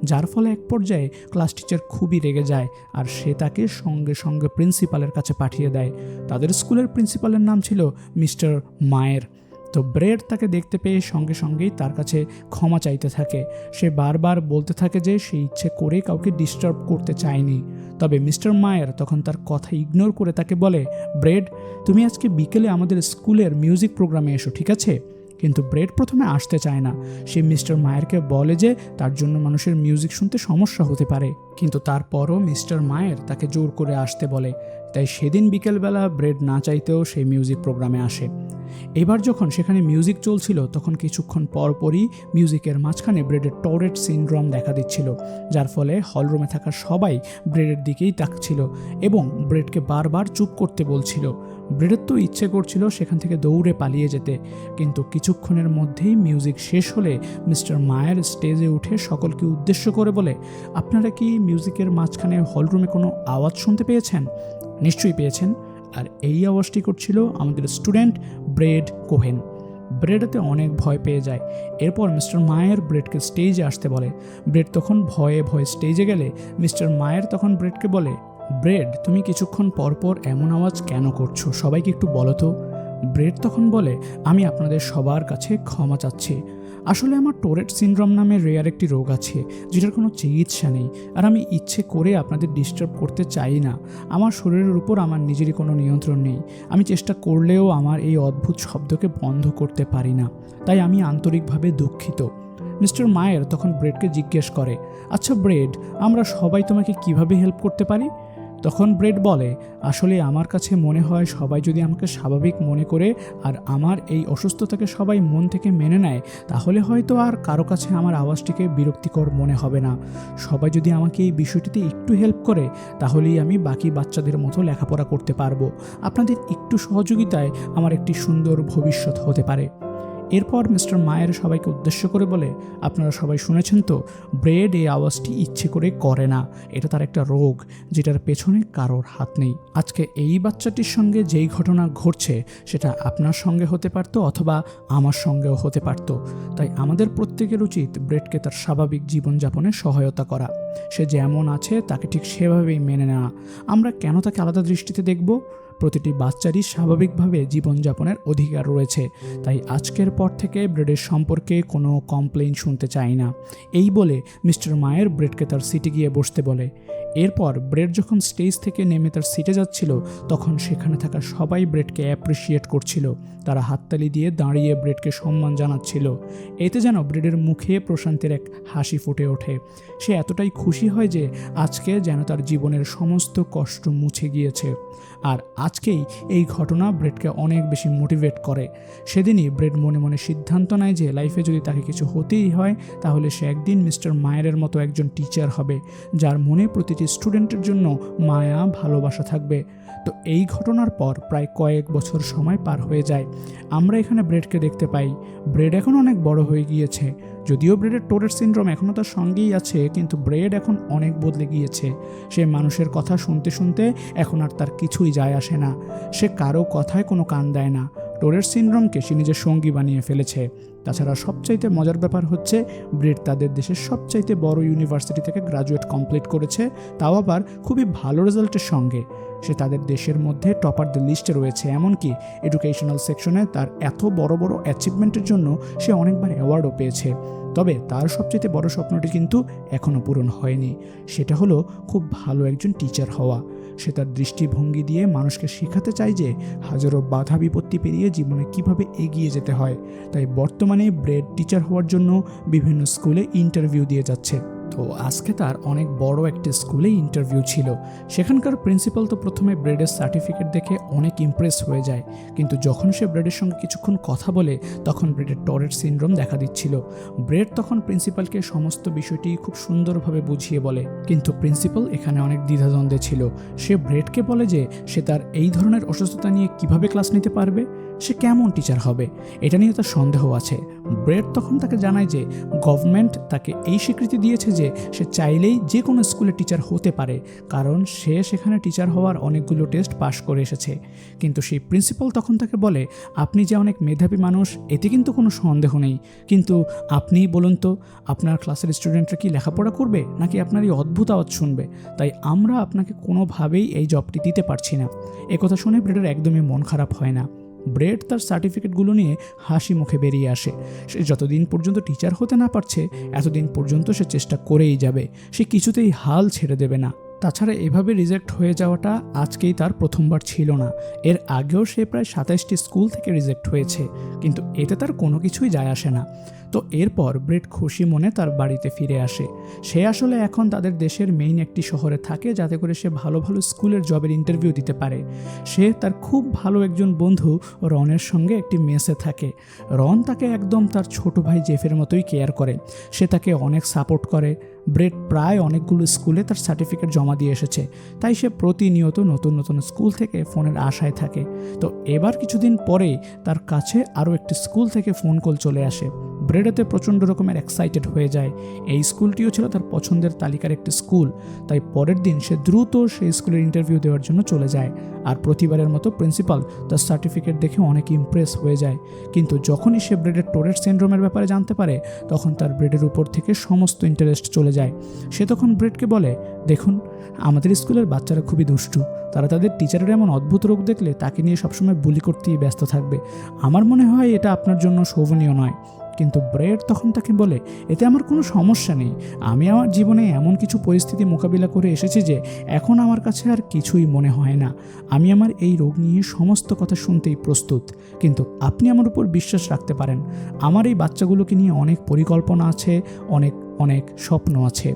যার ফলে এক পর্যায়ে ক্লাস টিচার খুবই রেগে যায় আর সে তাকে সঙ্গে সঙ্গে প্রিন্সিপালের কাছে পাঠিয়ে দেয়। তাদের স্কুলের প্রিন্সিপালের নাম ছিল মিস্টার মায়ের। তো ব্রেড তাকে দেখতে পেয়ে সঙ্গে সঙ্গেই তার কাছে ক্ষমা চাইতে থাকে। সে বারবার বলতে থাকে যে সে ইচ্ছে করে কাউকে ডিস্টার্ব করতে চায়নি। তবে মিস্টার মায়ের তখন তার কথা ইগনোর করে তাকে বলে, ব্রেড, তুমি আজকে বিকেলে আমাদের স্কুলের মিউজিক প্রোগ্রামে এসো, ঠিক আছে? কিন্তু ব্রেড প্রথমে আসতে চায় না। সে মিস্টার মায়েরকে বলে যে তার জন্য মানুষের মিউজিক শুনতে সমস্যা হতে পারে, কিন্তু তারপরও মিস্টার মায়ের তাকে জোর করে আসতে বলে। তাই সেদিন বিকেলবেলা ব্রেড না চাইতেও সেই মিউজিক প্রোগ্রামে আসে। এবার যখন সেখানে মিউজিক চলছিল, তখন কিছুক্ষণ পরপরই মিউজিকের মাঝখানে ব্রেডের টোরেট সিনড্রোম দেখা দিচ্ছিল, যার ফলে হলরুমে থাকা সবাই ব্রেডের দিকেই তাকছিল এবং ব্রেডকে বারবার চুপ করতে বলছিল। ব্রেডের তো ইচ্ছে করছিল সেখান থেকে দৌড়ে পালিয়ে যেতে, কিন্তু কিছুক্ষণের মধ্যেই মিউজিক শেষ হলে মিস্টার মায়ের স্টেজে উঠে সকলকে উদ্দেশ্য করে বলে, আপনারা কি মিউজিকের মাঝখানে হলরুমে কোনো আওয়াজ শুনতে পেয়েছেন? নিশ্চয়ই পেয়েছেন। আর এই আওয়াজটি করছিল আমাদের স্টুডেন্ট ব্রেড কোহেন। ব্রেডতে অনেক ভয় পেয়ে যায়। এরপর মিস্টার মায়ের ব্রেডকে স্টেজে আসতে বলে। ব্রেড তখন ভয়ে ভয়ে স্টেজে গেলে মিস্টার মায়ের তখন ব্রেডকে বলে, ব্রেড, তুমি কিছুক্ষণ পরপর এমন আওয়াজ কেন করছো? সবাইকে একটু বলো তো। ব্রেড তখন বলে, আমি আপনাদের সবার কাছে ক্ষমা চাচ্ছি। আসলে আমার টোরেট সিনড্রোম নামে রেয়ার একটি রোগ আছে, যেটার কোনো চিকিৎসা নেই, আর আমি ইচ্ছে করে আপনাদের ডিস্টার্ব করতে চাই না। আমার শরীরের উপর আমার নিজেরই কোনো নিয়ন্ত্রণ নেই। আমি চেষ্টা করলেও আমার এই অদ্ভুত শব্দকে বন্ধ করতে পারি না, তাই আমি আন্তরিকভাবে দুঃখিত। মিস্টার মায়ের তখন ব্রেডকে জিজ্ঞেস করে, আচ্ছা ব্রেড, আমরা সবাই তোমাকে কিভাবে হেল্প করতে পারি? তখন ব্রেড বলে, আসলে আমার কাছে মনে হয় সবাই যদি আমাকে স্বাভাবিক মনে করে আর আমার এই অসুস্থতাকে সবাই মন থেকে মেনে নেয়, তাহলে হয়তো আর কারো কাছে আমার আওয়াজটিকে বিরক্তিকর মনে হবে না। সবাই যদি আমাকে এই বিষয়টিতে একটু হেল্প করে, তাহলেই আমি বাকি বাচ্চাদের মতো লেখাপড়া করতে পারবো। আপনাদের একটু সহযোগিতায় আমার একটি সুন্দর ভবিষ্যৎ হতে পারে। এরপর মিস্টার মায়ের সবাইকে উদ্দেশ্য করে বলে, আপনারা সবাই শুনেছেন তো, ব্রেড এই আওয়াজটি ইচ্ছে করে করে না। এটা তার একটা রোগ, যেটার পেছনে কারোর হাত নেই। আজকে এই বাচ্চাটির সঙ্গে যেই ঘটনা ঘটছে, সেটা আপনার সঙ্গে হতে পারত অথবা আমার সঙ্গেও হতে পারত। তাই আমাদের প্রত্যেকের উচিত ব্রেডকে তার স্বাভাবিক জীবনযাপনে সহায়তা করা। সে যেমন আছে তাকে ঠিক সেভাবেই মেনে নেওয়া। আমরা কেন তাকে আলাদা দৃষ্টিতে দেখব? প্রতিটি বাচ্চারই স্বাভাবিকভাবে জীবনযাপনের অধিকার রয়েছে। তাই আজকের পর থেকে ব্রেডের সম্পর্কে কোনো কমপ্লেইন শুনতে চাই না। এই বলে মিস্টার মায়ের ব্রেডকে তার সিটে গিয়ে বসতে বলে। এরপর ব্রেড যখন স্টেজ থেকে নেমে তার সিটে যাচ্ছিল, তখন সেখানে থাকা সবাই ব্রেডকে অ্যাপ্রিসিয়েট করছিল। তারা হাততালি দিয়ে দাঁড়িয়ে ব্রেডকে সম্মান জানাচ্ছিল। এতে যেন ব্রেডের মুখে প্রশান্তির এক হাসি ফুটে ওঠে। সে এতটাই খুশি হয় যে আজকে যেন তার জীবনের সমস্ত কষ্ট মুছে গিয়েছে। আর আজকেই এই ঘটনা ব্রেডকে অনেক বেশি মোটিভেট করে। সেদিনই ব্রেড মনে মনে সিদ্ধান্ত নেয় যে লাইফে যদি তাকে কিছু হতেই হয়, তাহলে সে একদিন মিস্টার মায়ের মতো একজন টিচার হবে, যার মনে প্রতিটি স্টুডেন্টের জন্য মায়া, ভালোবাসা থাকবে। তো এই ঘটনার পর প্রায় কয়েক বছর সময় পার হয়ে যায়। আমরা এখানে ব্রেডকে দেখতে পাই। ব্রেড এখন অনেক বড় হয়ে গিয়েছে। যদিও ব্রেডের টোরেট সিনড্রোম এখনও তার সঙ্গেই আছে, কিন্তু ব্রেড এখন অনেক বদলে গিয়েছে। সে মানুষের কথা শুনতে শুনতে এখন আর তার কিছুই যায় আসে না। সে কারো কথায় কোনো কান দেয় না। টোরেট সিনড্রোমকে সে নিজের সঙ্গী বানিয়ে ফেলেছে। তাছাড়া সবচাইতে মজার ব্যাপার হচ্ছে, ব্রেড তাদের দেশের সবচাইতে বড় ইউনিভার্সিটি থেকে গ্রাজুয়েট কমপ্লিট করেছে, তাও আবার খুবই ভালো রেজাল্টের সঙ্গে। সে তাদের দেশের মধ্যে টপারদের লিস্টে রয়েছে। এমনকি এডুকেশনাল সেকশনে তার এত বড় বড় অ্যাচিভমেন্টের জন্য সে অনেকবার অ্যাওয়ার্ডও পেয়েছে। তবে তার সবচেয়ে বড় স্বপ্নটি কিন্তু এখনও পূরণ হয়নি। সেটা হলো খুব ভালো একজন টিচার হওয়া। সে তার দৃষ্টিভঙ্গি দিয়ে মানুষকে শেখাতে চায় যে হাজারো বাধা বিপত্তি পেরিয়ে জীবনে কিভাবে এগিয়ে যেতে হয়। তাই বর্তমানে ব্রেড টিচার হওয়ার জন্য বিভিন্ন স্কুলে ইন্টারভিউ দিয়ে যাচ্ছে। তো আজকে তার অনেক বড় একটি স্কুলে ইন্টারভিউ ছিল। সেখানকার প্রিন্সিপাল তো প্রথমে ব্রেডের সার্টিফিকেট দেখে অনেক ইমপ্রেস হয়ে যায়, কিন্তু যখন সে ব্রেডের সঙ্গে কিছুক্ষণ কথা বলে তখন ব্রেডের টরেট সিনড্রোম দেখা দিচ্ছিল। ব্রেড তখন প্রিন্সিপালকে সমস্ত বিষয়টি খুব সুন্দরভাবে বুঝিয়ে বলে, কিন্তু প্রিন্সিপাল এখানে অনেক দ্বিধাদ্বন্দ্বে ছিল। সে ব্রেডকে বলে যে সে তার এই ধরনের অসুস্থতা নিয়ে কিভাবে ক্লাস নিতে পারবে, সে কেমন টিচার হবে, এটা নিয়ে তার সন্দেহ আছে। ব্রেড তখন তাকে জানায় যে গভর্নমেন্ট তাকে এই স্বীকৃতি দিয়েছে যে সে চাইলেই যে কোনো স্কুলে টিচার হতে পারে, কারণ সে সেখানে টিচার হওয়ার অনেকগুলো টেস্ট পাশ করে এসেছে। কিন্তু সেই প্রিন্সিপাল তখন তাকে বলে, আপনি যে অনেক মেধাবী মানুষ এতে কিন্তু কোনো সন্দেহ নেই, কিন্তু আপনিই বলুন তো আপনার ক্লাসের স্টুডেন্টরা কি লেখাপড়া করবে নাকি আপনার এই অদ্ভুত আওয়াজ শুনবে, তাই আমরা আপনাকে কোনোভাবেই এই জবটি দিতে পারছি না। একথা শুনে ব্রেডের একদমই মন খারাপ হয় না। ব্রেড তার সার্টিফিকেটগুলো নিয়ে হাসি মুখে বেরিয়ে আসে। সে যতদিন পর্যন্ত টিচার হতে না পারছে এতদিন পর্যন্ত সে চেষ্টা করেই যাবে, সে কিছুতেই হাল ছেড়ে দেবে না। তাছাড়া এভাবে রিজেক্ট হয়ে যাওয়াটা আজকেই তার প্রথমবার ছিল না, এর আগেও সে প্রায় 27টি স্কুল থেকে রিজেক্ট হয়েছে, কিন্তু এতে তার কোনো কিছুই যায় আসে না। তো এরপর ব্রেড খুশি মনে তার বাড়িতে ফিরে আসে। সে আসলে এখন তাদের দেশের মেইন একটি শহরে থাকে, যাতে করে সে ভালো ভালো স্কুলের জবের ইন্টারভিউ দিতে পারে। সে তার খুব ভালো একজন বন্ধু রনের সঙ্গে একটি মেসে থাকে। রন তাকে একদম তার ছোট ভাই জেফের মতোই কেয়ার করে, সে তাকে অনেক সাপোর্ট করে। ব্রেড প্রায় অনেকগুলো স্কুলে তার সার্টিফিকেট জমা দিয়ে এসেছে, তাই সে প্রতিনিয়ত নতুন নতুন স্কুল থেকে ফোনের আশায় থাকে। তো এবার কিছুদিন পরেই তার কাছে আরও একটি স্কুল থেকে ফোন কল চলে আসে। ব্রেড এতে প্রচণ্ড রকমের এক্সাইটেড হয়ে যায়। এই স্কুলটিও ছিল তার পছন্দের তালিকার একটি স্কুল, তাই পরের দিন সে দ্রুত সেই স্কুলের ইন্টারভিউ দেওয়ার জন্য চলে যায়। আর প্রতিবারের মতো প্রিন্সিপাল তার সার্টিফিকেট দেখে অনেক ইমপ্রেস হয়ে যায়, কিন্তু যখনই সে ব্রেডের টোরেট সিনড্রোমের ব্যাপারে জানতে পারে তখন তার ব্রেডের উপর থেকে সমস্ত ইন্টারেস্ট চলে যায়। সে তখন ব্রেডকে বলে, দেখুন আমাদের স্কুলের বাচ্চারা খুবই দুষ্টু, তারা তাদের টিচারের এমন অদ্ভুত রোগ দেখলে তাকে নিয়ে সবসময় বুলি করতেই ব্যস্ত থাকবে। আমার মনে হয় এটা আপনার জন্য শোভনীয় নয়। কিন্তু ব্রেড তখন তাকে বলে, এতে আমার কোনো সমস্যা নেই, আমি আমার জীবনে এমন কিছু পরিস্থিতি মোকাবিলা করে এসেছি যে এখন আমার কাছে আর কিছুই মনে হয় না। আমি আমার এই রোগ নিয়ে সমস্ত কথা শুনতেই প্রস্তুত, কিন্তু আপনি আমার উপর বিশ্বাস রাখতে পারেন। আমার এই বাচ্চাগুলোকে নিয়ে অনেক পরিকল্পনা আছে, অনেক অনেক স্বপ্ন আছে।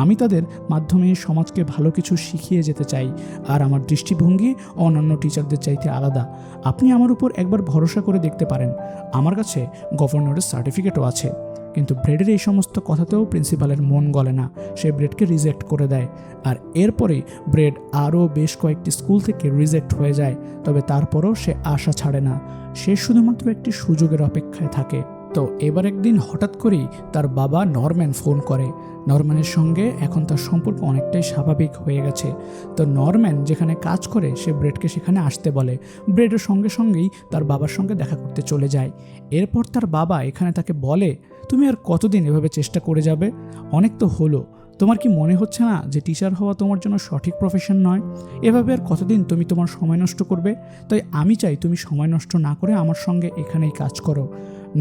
আমি তাদের মাধ্যমে সমাজকে ভালো কিছু শিখিয়ে যেতে চাই, আর আমার দৃষ্টিভঙ্গি অন্যান্য টিচারদের চাইতে আলাদা। আপনি আমার উপর একবার ভরসা করে দেখতে পারেন। আমার কাছে গভর্নরের সার্টিফিকেটও আছে। কিন্তু ব্রেডের এই সমস্ত কথাতেও প্রিন্সিপালের মন গলে না, সে ব্রেডকে রিজেক্ট করে দেয়। আর এরপরেই ব্রেড আরও বেশ কয়েকটি স্কুল থেকে রিজেক্ট হয়ে যায়, তবে তারপরও সে আশা ছাড়ে না, সে শুধুমাত্র একটি সুযোগের অপেক্ষায় থাকে। তো এবার একদিন হঠাৎ করেই তার বাবা নরম্যান ফোন করে। নরম্যানের সঙ্গে এখন তার সম্পর্ক অনেকটাই স্বাভাবিক হয়ে গেছে। তো নরম্যান যেখানে কাজ করে সে ব্রেডকে সেখানে আসতে বলে। ব্রেডের সঙ্গে সঙ্গেই তার বাবার সঙ্গে দেখা করতে চলে যায়। এরপর তার বাবা এখানে তাকে বলে, তুমি আর কতদিন এভাবে চেষ্টা করে যাবে, অনেক তো হলো। তোমার কি মনে হচ্ছে না যে টিচার হওয়া তোমার জন্য সঠিক প্রফেশন নয়? এভাবে আর কতদিন তুমি তোমার সময় নষ্ট করবে? তাই আমি চাই তুমি সময় নষ্ট না করে আমার সঙ্গে এখানেই কাজ করো।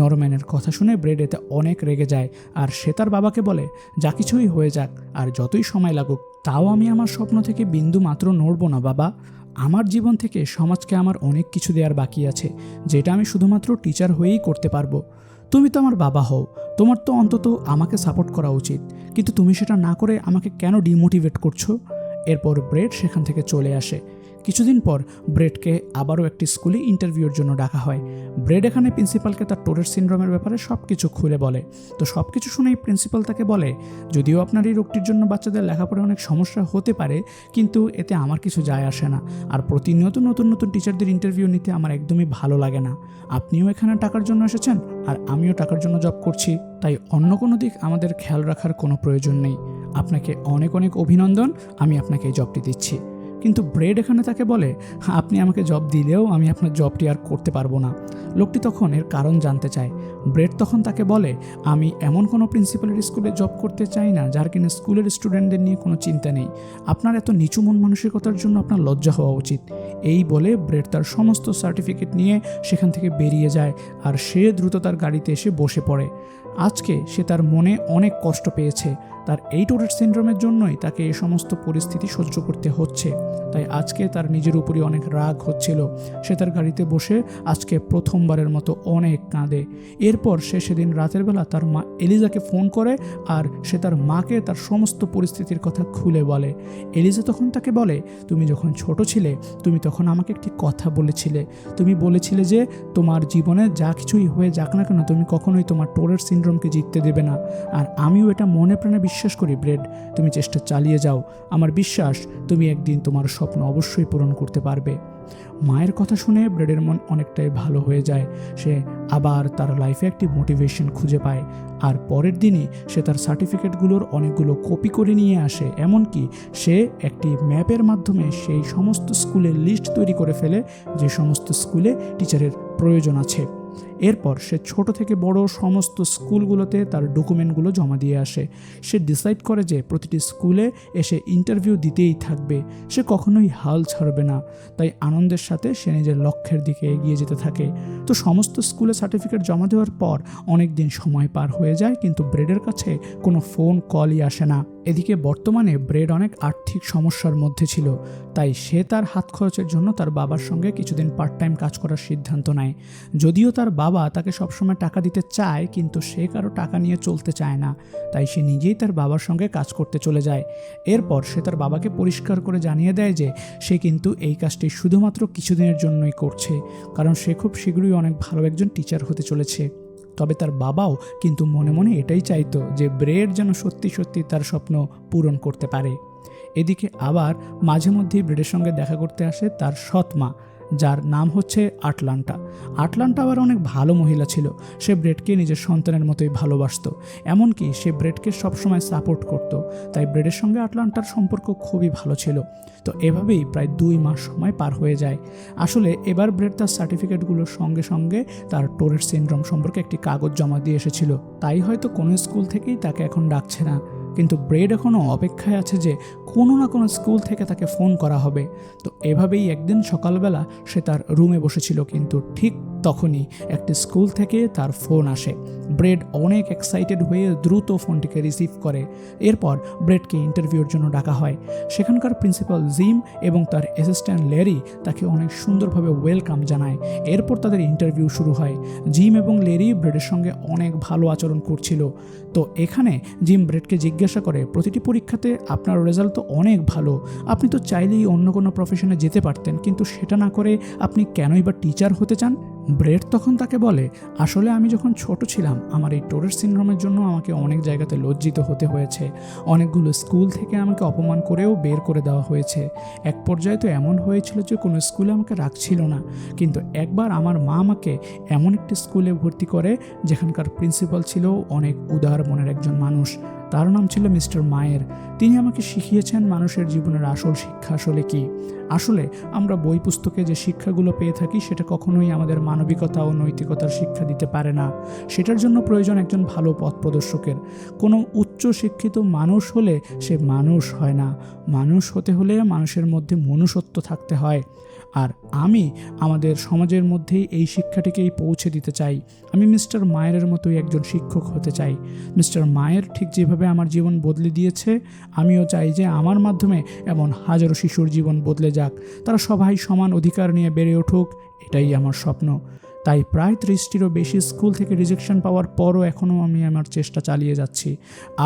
নরম্যানের কথা শুনে ব্রেড এতে অনেক রেগে যায়, আর সে তার বাবাকে বলে, যা কিছুই হয়ে যাক আর যতই সময় লাগুক, তাও আমি আমার স্বপ্ন থেকে বিন্দু মাত্র নড়ব না বাবা। আমার জীবন থেকে সমাজকে আমার অনেক কিছু দেওয়ার বাকি আছে, যেটা আমি শুধুমাত্র টিচার হয়েই করতে পারবো। তুমি তো আমার বাবা হও, তোমার তো অন্তত আমাকে সাপোর্ট করা উচিত, কিন্তু তুমি সেটা না করে আমাকে কেন ডিমোটিভেট করছো? এরপর ব্রেড সেখান থেকে চলে আসে। কিছুদিন পর ব্রেডকে আবারও একটি স্কুলে ইন্টারভিউর জন্য ডাকা হয়। ব্রেড এখানে প্রিন্সিপালকে তার টোরেট সিনড্রোমের ব্যাপারে সব কিছু খুলে বলে। তো সব কিছু শুনেই প্রিন্সিপাল তাকে বলে, যদিও আপনার এই রোগটির জন্য বাচ্চাদের লেখাপড়ায় অনেক সমস্যা হতে পারে, কিন্তু এতে আমার কিছু যায় আসে না। আর প্রতিনিয়ত নতুন নতুন টিচারদের ইন্টারভিউ নিতে আমার একদমই ভালো লাগে না। আপনিও এখানে টাকার জন্য এসেছেন, আর আমিও টাকার জন্য জব করছি, তাই অন্য কোনো দিক আমাদের খেয়াল রাখার কোনো প্রয়োজন নেই। আপনাকে অনেক অনেক অভিনন্দন, আমি আপনাকে এই জবটি দিচ্ছি। কিন্তু ব্রেড এখানে তাকে বলে, আপনি আমাকে জব দিলেও আমি আপনার জবটি আর করতে পারবো না। লোকটি তখন এর কারণ জানতে চায়। ব্রেড তখন তাকে বলে, আমি এমন কোনো প্রিন্সিপালের স্কুলে জব করতে চাই না যার কিনা স্কুলের স্টুডেন্টদের নিয়ে কোনো চিন্তা নেই। আপনার এত নিচু মন মানসিকতার জন্য আপনার লজ্জা হওয়া উচিত। এই বলে ব্রেড তার সমস্ত সার্টিফিকেট নিয়ে সেখান থেকে বেরিয়ে যায়, আর সে দ্রুত তার গাড়িতে এসে বসে পড়ে। আজকে সে তার মনে অনেক কষ্ট পেয়েছে, তার এই টোরেট সিনড্রোমের জন্যই তাকে এই সমস্ত পরিস্থিতি সহ্য করতে হচ্ছে। তাই আজকে তার নিজের উপরই অনেক রাগ হচ্ছিল। সে তার গাড়িতে বসে আজকে প্রথমবারের মতো অনেক কাঁদে। এরপর সে সেদিন রাতের বেলা তার মা এলিজাকে ফোন করে আর সে তার মাকে তার সমস্ত পরিস্থিতির কথা খুলে বলে। এলিজা তখন তাকে বলে, তুমি যখন ছোট ছিলে তুমি তখন আমাকে একটি কথা বলেছিলে। তুমি বলেছিলে যে তোমার জীবনে যা কিছুই হয়ে যাক না কেন তুমি কখনোই তোমার টোরেট সিনড্রোমকে জিততে দেবে না। আর আমিও এটা মনে প্রাণে বিশ্বাস করি ব্রেড। তুমি চেষ্টা চালিয়ে যাও, আমার বিশ্বাস তুমি একদিন তোমার স্বপ্ন অবশ্যই পূরণ করতে পারবে। মায়ের কথা শুনে ব্রেডের মন অনেকটাই ভালো হয়ে যায়। সে আবার তার লাইফে একটি মোটিভেশন খুঁজে পায়। আর পরের দিনই সে তার সার্টিফিকেটগুলোর অনেকগুলো কপি করে নিয়ে আসে। এমনকি সে একটি ম্যাপের মাধ্যমে সেই সমস্ত স্কুলের লিস্ট তৈরি করে ফেলে যে সমস্ত স্কুলে টিচারের প্রয়োজন আছে। এরপর সে ছোট থেকে বড় সমস্ত স্কুলগুলোতে তার ডকুমেন্টগুলো জমা দিয়ে আসে। সে ডিসাইড করে যে প্রতিটি স্কুলে এসে ইন্টারভিউ দিতেই থাকবে, সে কখনোই হাল ছাড়বে না। তাই আনন্দের সাথে সে নিজের লক্ষ্যের দিকে এগিয়ে যেতে থাকে। তো সমস্ত স্কুলে সার্টিফিকেট জমা দেওয়ার পর অনেক দিন সময় পার হয়ে যায়, কিন্তু ব্রেডের কাছে কোনো ফোন কলই আসে না। এদিকে বর্তমানে ব্রেড অনেক আর্থিক সমস্যার মধ্যে ছিল, তাই সে তার হাত খরচের জন্য তার বাবার সঙ্গে কিছুদিন পার্ট টাইম কাজ করার সিদ্ধান্ত নেয়। যদিও তার বাবা তাকে সবসময় টাকা দিতে চায়, কিন্তু সে কারো টাকা নিয়ে চলতে চায় না, তাই সে নিজেই তার বাবার সঙ্গে কাজ করতে চলে যায়। এরপর সে তার বাবাকে পরিষ্কার করে জানিয়ে দেয় যে সে কিন্তু এই কাজটি শুধুমাত্র কিছুদিনের জন্যই করছে, কারণ সে খুব শীঘ্রই অনেক ভালো একজন টিচার হতে চলেছে। তবে তার বাবাও কিন্তু মনে মনে এটাই চাইতো যে ব্রেড যেন সত্যি সত্যি তার স্বপ্ন পূরণ করতে পারে। এদিকে আবার মাঝে মধ্যেই ব্রেডের সঙ্গে দেখা করতে আসে তার সৎ মা, যার নাম হচ্ছে আটলান্টা। আটলান্টা আবার অনেক ভালো মহিলা ছিল। সে ব্রেডকে নিজের সন্তানের মতোই ভালোবাসত, এমনকি সে ব্রেডকে সবসময় সাপোর্ট করত। তাই ব্রেডের সঙ্গে আটলান্টার সম্পর্ক খুবই ভালো ছিল। তো এভাবেই প্রায় 2 মাস সময় পার হয়ে যায়। আসলে এবার ব্রেড তার সার্টিফিকেটগুলোর সঙ্গে সঙ্গে তার টোরেট সিনড্রোম সম্পর্কে একটি কাগজ জমা দিয়ে এসেছিল। তাই হয়তো কোনো স্কুল থেকেই তাকে এখন ডাকছে না, কিন্তু ব্রেড এখনও অপেক্ষায় আছে যে কোনো না কোনো স্কুল থেকে তাকে ফোন করা হবে। তো এভাবেই একদিন সকালবেলা সে তার রুমে বসেছিল, কিন্তু ঠিক তখনই একটি স্কুল থেকে তার ফোন আসে। ব্রেড অনেক এক্সাইটেড হয়ে দ্রুত ফোনটিকে রিসিভ করে। এরপর ব্রেডকে ইন্টারভিউর জন্য ডাকা হয়। সেখানকার প্রিন্সিপাল জিম এবং তার অ্যাসিস্ট্যান্ট লেরি তাকে অনেক সুন্দরভাবে ওয়েলকাম জানায়। এরপর তাদের ইন্টারভিউ শুরু হয়। জিম এবং লেরি ব্রেডের সঙ্গে অনেক ভালো আচরণ করছিল। তো এখানে জিম ব্রেডকে জিজ্ঞাসা করে, প্রতিটি পরীক্ষাতে আপনার রেজাল্ট তো অনেক ভালো, আপনি তো চাইলেই অন্য কোনো প্রফেশনে যেতে পারতেন, কিন্তু সেটা না করে আপনি কেনই বা টিচার হতে চান? ব্রেড তখন তাকে বলে, আসলে আমি যখন ছোট ছিলাম আমার এই টোরেট সিনড্রোমের জন্য আমাকে অনেক জায়গাতে লজ্জিত হতে হয়েছে। অনেকগুলো স্কুল থেকে আমাকে অপমান করেও বের করে দেওয়া হয়েছে। এক পর্যায়ে তো এমন হয়েছিল যে কোনো স্কুলে আমাকে রাখছিল না, কিন্তু একবার আমার মা আমাকে এমন একটি স্কুলে ভর্তি করে যেখানকার প্রিন্সিপাল ছিল অনেক উদার মনের একজন মানুষ। তার নাম ছিল মিস্টার মায়ের। তিনি আমাকে শিখিয়েছেন মানুষের জীবনের আসল শিক্ষা আসলে কি। আসলে আমরা বই পুস্তকে যে শিক্ষাগুলো পেয়ে থাকি সেটা কখনোই আমাদের মানবিকতা ও নৈতিকতার শিক্ষা দিতে পারে না। সেটার জন্য প্রয়োজন একজন ভালো পথ প্রদর্শকের। কোনো উচ্চ শিক্ষিত মানুষ হলে সে মানুষ হয় না। মানুষ হতে হলে মানুষের মধ্যে মনুষ্যত্ব থাকতে হয়। আর আমি আমাদের সমাজের মধ্যেই এই শিক্ষাটিকেই পৌঁছে দিতে চাই। আমি মিস্টার মায়ের মতোই একজন শিক্ষক হতে চাই। মিস্টার মায়ের ঠিক যেভাবে আমার জীবন বদলে দিয়েছে, আমিও চাই যে আমার মাধ্যমে এমন হাজারো শিশুর জীবন বদলে যাক, তারা সবাই সমান অধিকার নিয়ে বেড়ে উঠুক, এটাই আমার স্বপ্ন। তাই প্রায় 30টিরও বেশি স্কুল থেকে রিজেকশন পাওয়ার পরও এখনও আমি আমার চেষ্টা চালিয়ে যাচ্ছি।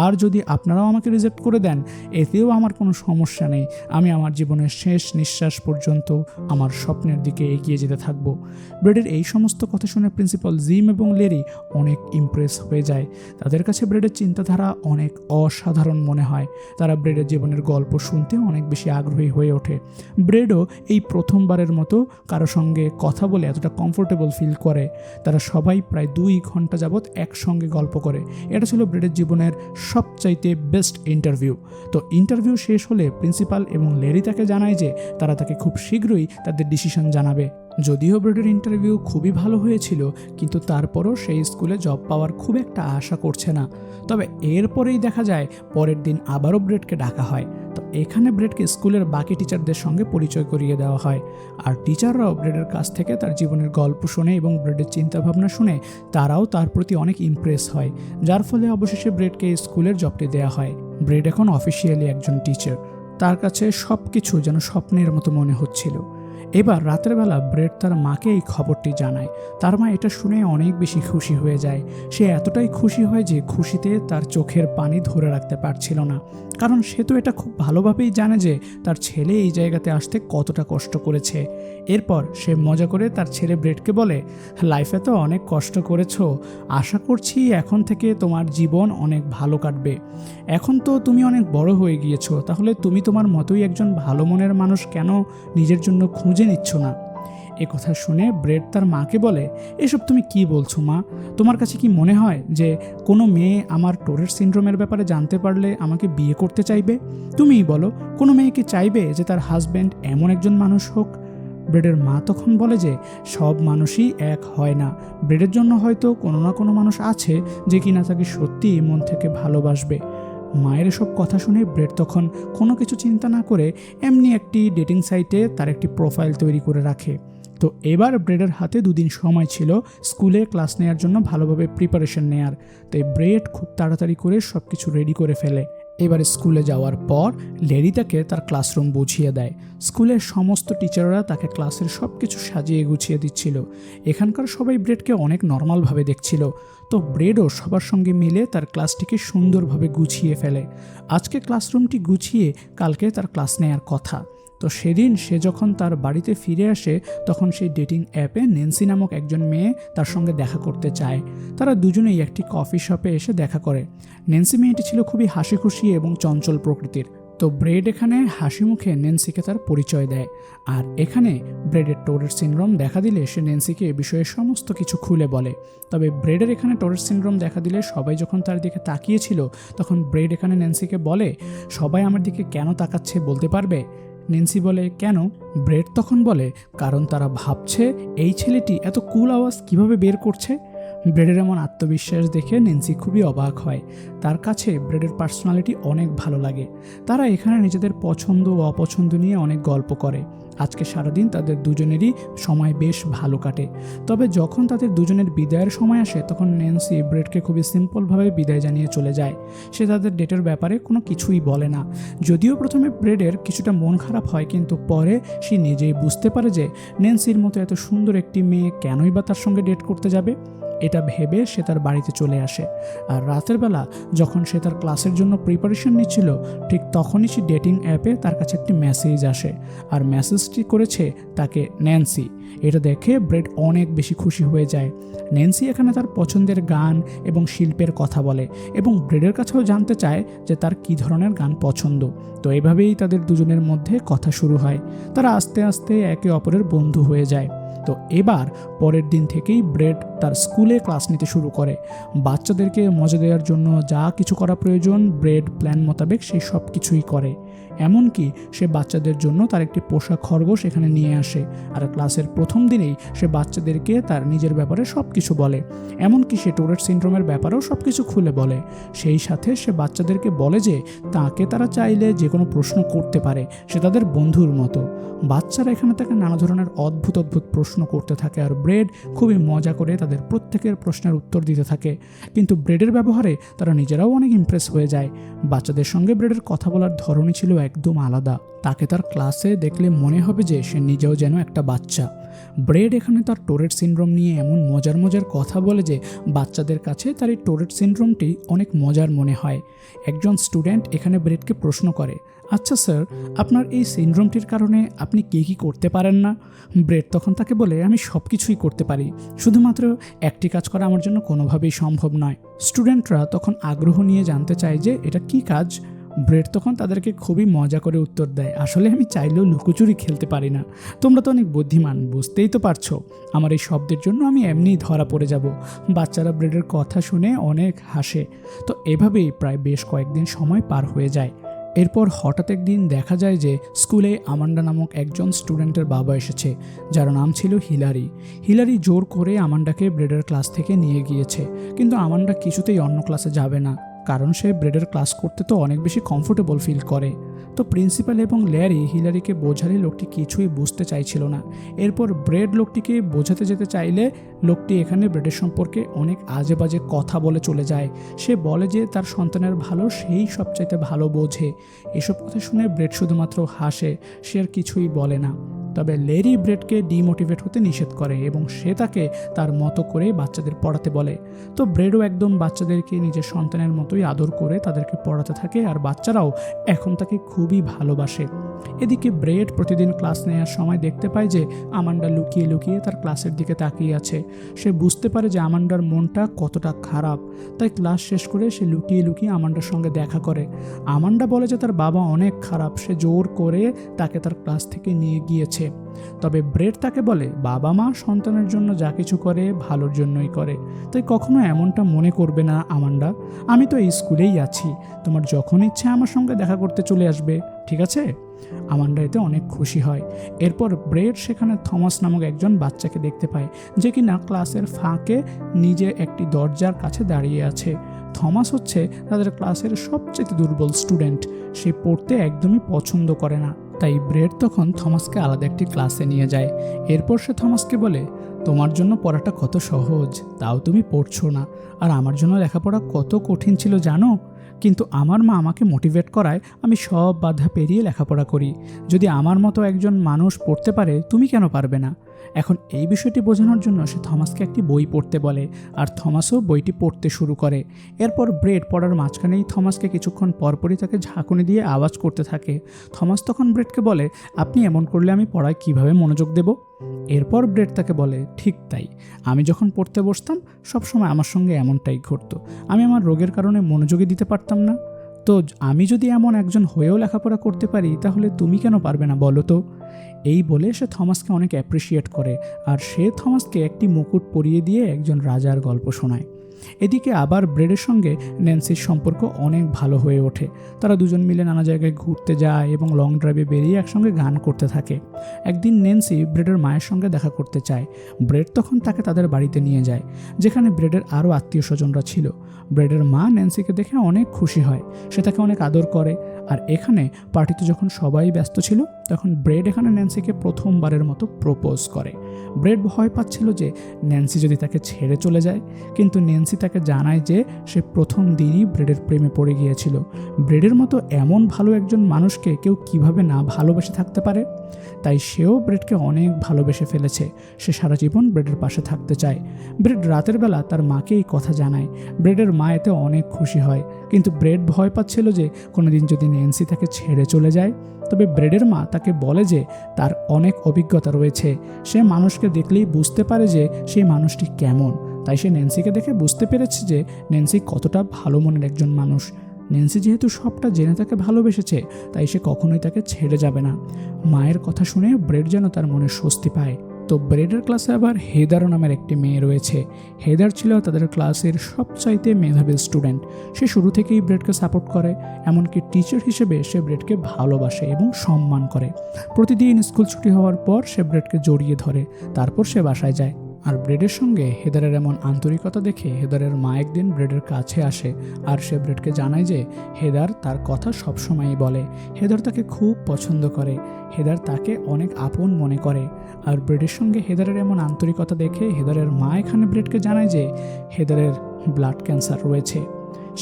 আর যদি আপনারাও আমাকে রিজেক্ট করে দেন, এতেও আমার কোনো সমস্যা নেই। আমি আমার জীবনের শেষ নিঃশ্বাস পর্যন্ত আমার স্বপ্নের দিকে এগিয়ে যেতে থাকব। ব্রেডের এই সমস্ত কথা শুনে প্রিন্সিপাল জিম এবং লেরি অনেক ইমপ্রেস হয়ে যায়। তাদের কাছে ব্রেডের চিন্তাধারা অনেক অসাধারণ মনে হয়। তারা ব্রেডের জীবনের গল্প শুনতে অনেক বেশি আগ্রহী হয়ে ওঠে। ব্রেডও এই প্রথমবারের মতো কারো সঙ্গে কথা বলে এতটা কমফোর্টেবল ফিল করে। তারা সবাই প্রায় 2 ঘন্টা যাবৎ একসঙ্গে গল্প করে। এটা ছিল ব্রেডের জীবনের সবচাইতে বেস্ট ইন্টারভিউ। তো ইন্টারভিউ শেষ হলে প্রিন্সিপাল এবং লেরি তাকে জানায় যে তারা তাকে খুব শীঘ্রই তাদের ডিসিশন জানাবে। যদিও ব্রেডের ইন্টারভিউ খুবই ভালো হয়েছিল, কিন্তু তারপরও সেই স্কুলে জব পাওয়ার খুব একটা আশা করছে না। তবে এরপরেই দেখা যায় পরের দিন আবারও ব্রেডকে ডাকা হয়। তো এখানে ব্রেডকে স্কুলের বাকি টিচারদের সঙ্গে পরিচয় করিয়ে দেওয়া হয়। আর টিচাররাও ব্রেডের কাছ থেকে তার জীবনের গল্প শুনে এবং ব্রেডের চিন্তাভাবনা শুনে তারাও তার প্রতি অনেক ইমপ্রেস হয়, যার ফলে অবশেষে ব্রেডকে স্কুলের জবটি দেওয়া হয়। ব্রেড এখন অফিসিয়ালি একজন টিচার। তার কাছে সব কিছু যেন স্বপ্নের মতো মনে হচ্ছিল। এবার রাতের বেলা ব্রেড তার মাকে এই খবরটি জানায়। তার মা এটা শুনে অনেক বেশি খুশি হয়ে যায়। সে এতটাই খুশি হয় যে খুশিতে তার চোখের পানি ধরে রাখতে পারছিল না, কারণ সে তো এটা খুব ভালোভাবেই জানে যে তার ছেলে এই জায়গাতে আসতে কতটা কষ্ট করেছে। এরপর সে মজা করে তার ছেলে ব্রেডকে বলে, লাইফে তো অনেক কষ্ট করেছো, আশা করছি এখন থেকে তোমার জীবন অনেক ভালো কাটবে। এখন তো তুমি অনেক বড় হয়ে গিয়েছো, তাহলে তুমি তোমার মতোই একজন ভালো মনের মানুষ কেন নিজের জন্য খুঁজে নিচ্ছ না? এ কথা শুনে ব্রেড তার মাকে বলে, এসব তুমি কি বলছো মা? তোমার কাছে কি মনে হয় যে কোনো মেয়ে আমার টোরেট সিনড্রোমের ব্যাপারে জানতে পারলে আমাকে বিয়ে করতে চাইবে? তুমিই বলো, কোনো মেয়ে কি চাইবে যে তার হাজব্যান্ড এমন একজন মানুষ হোক? ব্রেডের মা তখন বলে যে সব মানুষই এক হয় না। ব্রেডের জন্য হয়তো কোনো না কোনো মানুষ আছে যে কিনা তাকে সত্যিই মন থেকে ভালোবাসবে। মায়ের এসব কথা শুনে ব্রেড তখন কোনো কিছু চিন্তা না করে এমনি একটি ডেটিং সাইটে তার একটি প্রোফাইল তৈরি করে রাখে। তো এবার ব্রেডের হাতে 2 দিন সময় ছিল স্কুলে ক্লাস নেওয়ার জন্য ভালোভাবে প্রিপারেশন নেয়ার। তাই ব্রেড খুব তাড়াতাড়ি করে সব কিছু রেডি করে ফেলে। এবার স্কুলে যাওয়ার পর লেডি তাকে তার ক্লাসরুম বুঝিয়ে দেয়। স্কুলের সমস্ত টিচাররা তাকে ক্লাসের সব কিছু সাজিয়ে গুছিয়ে দিচ্ছিল। এখানকার সবাই ব্রেডকে অনেক নর্মালভাবে দেখছিল। তো ব্রেডও সবার সঙ্গে মিলে তার ক্লাসটিকে সুন্দরভাবে গুছিয়ে ফেলে। আজকে ক্লাসরুমটি গুছিয়ে কালকে তার ক্লাস নেওয়ার কথা। তো সেদিন সে যখন তার বাড়িতে ফিরে আসে তখন সেই ডেটিং অ্যাপে নেন্সি নামক একজন মেয়ে তার সঙ্গে দেখা করতে চায়। তারা দুজনেই একটি কফি শপে এসে দেখা করে। নেন্সি মেয়েটি ছিল খুবই হাসি খুশি এবং চঞ্চল প্রকৃতির। তো ব্রেড এখানে হাসি মুখে নেন্সিকে তার পরিচয় দেয়। আর এখানে ব্রেডের টোরেট সিনড্রোম দেখা দিলে সে নেন্সিকে এ বিষয়ে সমস্ত কিছু খুলে বলে। তবে ব্রেডের এখানে টোরেট সিনড্রোম দেখা দিলে সবাই যখন তার দিকে তাকিয়েছিল তখন ব্রেড এখানে নেন্সিকে বলে, সবাই আমার দিকে কেন তাকাচ্ছে বলতে পারবে? নেন্সি বলে, কেন? ব্রেড তখন বলে, কারণ তারা ভাবছে এই ছেলেটি এত কুল আওয়াজ কিভাবে বের করছে। ব্রেডের এমন আত্মবিশ্বাস দেখে নেন্সি খুবই অবাক হয়। তার কাছে ব্রেডের পার্সোনালিটি অনেক ভালো লাগে। তারা এখানে নিজেদের পছন্দ ও অপছন্দ নিয়ে অনেক গল্প করে। আজকে সারাদিন তাদের দুজনেরই সময় বেশ ভালো কাটে। তবে যখন তাদের দুজনের বিদায়ের সময় আসে তখন নেন্সি ব্রেডকে খুবই সিম্পলভাবে বিদায় জানিয়ে চলে যায়। সে তাদের ডেটের ব্যাপারে কোনো কিছুই বলে না। যদিও প্রথমে ব্রেডের কিছুটা মন খারাপ হয়, কিন্তু পরে সে নিজেই বুঝতে পারে যে নেন্সির মতো এত সুন্দর একটি মেয়ে কেনই বা তার সঙ্গে ডেট করতে যাবে। এটা ভেবে সে তার বাড়িতে চলে আসে। আর রাতের বেলা যখন সে তার ক্লাসের জন্য প্রিপারেশন নিচ্ছিল ঠিক তখনই সে ডেটিং অ্যাপে তার কাছে একটি মেসেজ আসে। আর মেসেজটি করেছে তাকে ন্যান্সি। এটা দেখে ব্রেড অনেক বেশি খুশি হয়ে যায়। ন্যান্সি এখানে তার পছন্দের গান এবং শিল্পের কথা বলে এবং ব্রেডের কাছেও জানতে চায় যে তার কী ধরনের গান পছন্দ। তো এভাবেই তাদের দুজনের মধ্যে কথা শুরু হয়। তারা আস্তে আস্তে একে অপরের বন্ধু হয়ে যায়। তো এবার পরের দিন থেকেই ব্রেড তার স্কুলে ক্লাস নিতে শুরু করে। বাচ্চাদেরকে মজা দেওয়ার জন্য যা কিছু করা প্রয়োজন ব্রেড প্ল্যান মোতাবেক সেই সব কিছুই করে। এমনকি সে বাচ্চাদের জন্য তার একটি পোষা খরগোশ এখানে নিয়ে আসে। আর ক্লাসের প্রথম দিনেই সে বাচ্চাদেরকে তার নিজের ব্যাপারে সব কিছু বলে। এমনকি সে টোরেট সিনড্রোমের ব্যাপারেও সব কিছু খুলে বলে। সেই সাথে সে বাচ্চাদেরকে বলে যে তাকে তারা চাইলে যে কোনো প্রশ্ন করতে পারে, সে তাদের বন্ধুর মতো। বাচ্চারা এখানে তাকে নানা ধরনের অদ্ভুত অদ্ভুত প্রশ্ন করতে থাকে আর ব্রেড খুবই মজা করে তাদের প্রত্যেকের প্রশ্নের উত্তর দিতে থাকে। কিন্তু ব্রেডের ব্যবহারে তারা নিজেরাও অনেক ইমপ্রেস হয়ে যায়। বাচ্চাদের সঙ্গে ব্রেডের কথা বলার ধরনই ছিল একদম আলাদা। তাকে তার ক্লাসে দেখলে মনে হবে যে সে নিজেও যেন একটা বাচ্চা। ব্রেড এখানে তার টোরেট সিনড্রোম নিয়ে এমন মজার মজার কথা বলে যে বাচ্চাদের কাছে তার এই টোরেট সিনড্রোমটি অনেক মজার মনে হয়। একজন স্টুডেন্ট এখানে ব্রেডকে প্রশ্ন করে, আচ্ছা স্যার, আপনার এই সিনড্রোমটির কারণে আপনি কী করতে পারেন না? ব্রেড তখন তাকে বলে, আমি সব কিছুই করতে পারি, শুধুমাত্র একটি কাজ করা আমার জন্য কোনোভাবেই সম্ভব নয়। স্টুডেন্টরা তখন আগ্রহ নিয়ে জানতে চায় যে এটা কী কাজ। ব্রেড তখন তাদেরকে খুবই মজা করে উত্তর দেয়, আসলে আমি চাইলেও লুকোচুরি খেলতে পারি না। তোমরা তো অনেক বুদ্ধিমান, বুঝতেই তো পারছো। আমার এই শব্দের জন্য আমি এমনিই ধরা পড়ে যাব। বাচ্চারা ব্রেডের কথা শুনে অনেক হাসে। তো এভাবেই প্রায় বেশ কয়েকদিন সময় পার হয়ে যায়। এরপর হঠাৎ একদিন দেখা যায় যে স্কুলে আমান্ডা নামক একজন স্টুডেন্টের বাবা এসেছে, যার নাম ছিল হিলারি। হিলারি জোর করে আমান্ডাকে ব্রেডের ক্লাস থেকে নিয়ে গিয়েছে, কিন্তু আমান্ডা কিছুতেই অন্য ক্লাসে যাবে না। কারণ সে ব্রেডের ক্লাস করতে তো অনেক বেশি কমফোর্টেবল ফিল করে। তো প্রিন্সিপাল এবং ল্যারি হিলারিকে বোঝালে লোকটি কিছুই বুঝতে চাইছিল না। এরপর ব্রেড লোকটিকে বোঝাতে যেতে চাইলে লোকটি এখানে ব্রেডের সম্পর্কে অনেক আজে বাজে কথা বলে চলে যায়। সে বলে যে তার সন্তানের ভালো সেই সবচাইতে ভালো বোঝে। এসব কথা শুনে ব্রেড শুধুমাত্র হাসে, সে আর কিছুই বলে না। তবে লেরি ব্রেডকে ডিমোটিভেট হতে নিষেধ করে এবং সে তাকে তার মতো করে বাচ্চাদের পড়াতে বলে। তো ব্রেডও একদম বাচ্চাদেরকে নিজের সন্তানের মতোই আদর করে তাদেরকে পড়াতে থাকে, আর বাচ্চারাও এখন তাকে খুবই ভালোবাসে। এদিকে ব্রেড প্রতিদিন ক্লাস নেওয়ার সময় দেখতে পায় যে আমান্ডা লুকিয়ে লুকিয়ে তার ক্লাসের দিকে তাকিয়ে আছে। সে বুঝতে পারে যে আমান্ডার মনটা কতটা খারাপ, তাই ক্লাস শেষ করে সে লুকিয়ে লুকিয়ে আমান্ডার সঙ্গে দেখা করে। আমান্ডা বলে যে তার বাবা অনেক খারাপ, সে জোর করে তাকে তার ক্লাস থেকে নিয়ে গিয়েছে। তবে ব্রেড তাকে বলে বাবা মা সন্তানের জন্য যা কিছু করে ভালোর জন্যই করে, তাই কখনো এমনটা মনে করবে না আমান্ডা। আমি তো এই স্কুলেই আছি, তোমার যখন ইচ্ছে আমার সঙ্গে দেখা করতে চলে আসবে, ঠিক আছে? আমান্ডা এতে অনেক খুশি হয়। এরপর ব্রেড সেখানে থমাস নামক একজন বাচ্চাকে দেখতে পায়, যে কিনা ক্লাসের ফাঁকে নিজে একটি দরজার কাছে দাঁড়িয়ে আছে। থমাস হচ্ছে তাদের ক্লাসের সবচেয়ে দুর্বল স্টুডেন্ট, সে পড়তে একদমই পছন্দ করে না। তাই ব্রেড তখন থমাসকে আলাদা একটি ক্লাসে নিয়ে যায়। এরপর সে থমাসকে বলে, তোমার জন্য পড়াটা কত সহজ, তাও তুমি পড়ছো না, আর আমার জন্য লেখাপড়া কত কঠিন ছিল জানো? কিন্তু আমার মা আমাকে মোটিভেট করায় আমি সব বাধা পেরিয়ে লেখাপড়া করি। যদি আমার মতো একজন মানুষ পড়তে পারে, তুমি কেন পারবে না? এখন এই বিষয়টি বোঝানোর জন্য সে থমাসকে একটি বই পড়তে বলে, আর থমাসও বইটি পড়তে শুরু করে। এরপর ব্রেড পড়ার মাঝখানেই থমাসকে কিছুক্ষণ পরপরই তাকে ঝাঁকুনি দিয়ে আওয়াজ করতে থাকে। থমাস তখন ব্রেডকে বলে, আপনি এমন করলে আমি পড়ায় কিভাবে মনোযোগ দেব? এরপর ব্রেড তাকে বলে, ঠিক তাই, আমি যখন পড়তে বসতাম সবসময় আমার সঙ্গে এমনটাই ঘটতো, আমি আমার রোগের কারণে মনোযোগী দিতে পারতাম না। তো আমি যদি এমন একজন হয়েও লেখাপড়া করতে পারি, তাহলে তুমি কেন পারবে না বলো তো? এই বলে সে থমাসকে অনেক অ্যাপ্রিসিয়েট করে, আর সে থমাসকে একটি মুকুট পরিয়ে দিয়ে একজন রাজার গল্প শোনায়। এদিকে আবার ব্রেডের সঙ্গে ন্যান্সির সম্পর্ক অনেক ভালো হয়ে ওঠে। তারা দুজন মিলে নানা জায়গায় ঘুরতে যায় এবং লং ড্রাইভে বেরিয়ে একসঙ্গে গান করতে থাকে। একদিন ন্যান্সি ব্রেডের মায়ের সঙ্গে দেখা করতে চায়। ব্রেড তখন তাকে তাদের বাড়িতে নিয়ে যায়, যেখানে ব্রেডের আরও আত্মীয় স্বজনরা ছিল। ব্রেডের মা ন্যান্সিকে দেখে অনেক খুশি হয়, সে তাকে অনেক আদর করে। আর এখানে পার্টিতে যখন সবাই ব্যস্ত ছিল, তখন ব্রেড এখানে ন্যান্সিকে প্রথমবারের মতো প্রপোজ করে। ব্রেড ভয় পাচ্ছিল যে ন্যান্সি যদি তাকে ছেড়ে চলে যায়, কিন্তু ন্যান্সি তাকে জানায় যে সে প্রথম দিনই ব্রেডের প্রেমে পড়ে গিয়েছিল। ব্রেডের মতো এমন ভালো একজন মানুষকে কেউ কিভাবে না ভালোবেসে থাকতে পারে? তাই সেও ব্রেডকে অনেক ভালোবেসে ফেলেছে, সে সারা জীবন ব্রেডের পাশে থাকতে চায়। ব্রেড রাতের বেলা তার মাকে এই কথা জানায়। ব্রেডের মা এতে অনেক খুশি হয়, কিন্তু ব্রেড ভয় পাচ্ছিল যে কোনোদিন যদি ন্যান্সি তাকে ছেড়ে চলে যায়। তবে ব্রেডের মা তাকে বলে যে তার অনেক অভিজ্ঞতা রয়েছে, সে মানুষকে দেখলেই বুঝতে পারে যে সেই মানুষটি কেমন। তাই সে ন্যান্সিকে দেখে বুঝতে পেরেছে যে ন্যান্সি কতটা ভালো মনের একজন মানুষ। ন্যান্সি যেহেতু সবটা জেনে তাকে ভালোবেসেছে, তাই সে কখনোই তাকে ছেড়ে যাবে না। মায়ের কথা শুনে ব্রেড যেন তার মনে স্বস্তি পায়। তো ব্রেডের ক্লাসে আবার হেদার নামের একটি মেয়ে রয়েছে। হেদার ছিল তাদের ক্লাসের সবচাইতে মেধাবী স্টুডেন্ট। সে শুরু থেকেই ব্রেডকে সাপোর্ট করে, এমনকি টিচার হিসেবে সে ব্রেডকে ভালোবাসে এবং সম্মান করে। প্রতিদিন স্কুল ছুটি হওয়ার পর সে ব্রেডকে জড়িয়ে ধরে, তারপর সে বাসায় যায়। আর ব্রেডের সঙ্গে হেদারের এমন আন্তরিকতা দেখে হেদারের মা একদিন ব্রেডের কাছে আসে, আর সে ব্রেডকে জানায় যে হেদার তার কথা সবসময়ই বলে। হেদার তাকে খুব পছন্দ করে, হেদার তাকে অনেক আপন মনে করে। আর ব্রেডের সঙ্গে হেদারের এমন আন্তরিকতা দেখে হেদারের মা এখানে ব্রেডকে জানায় যে হেদারের ব্লাড ক্যান্সার রয়েছে,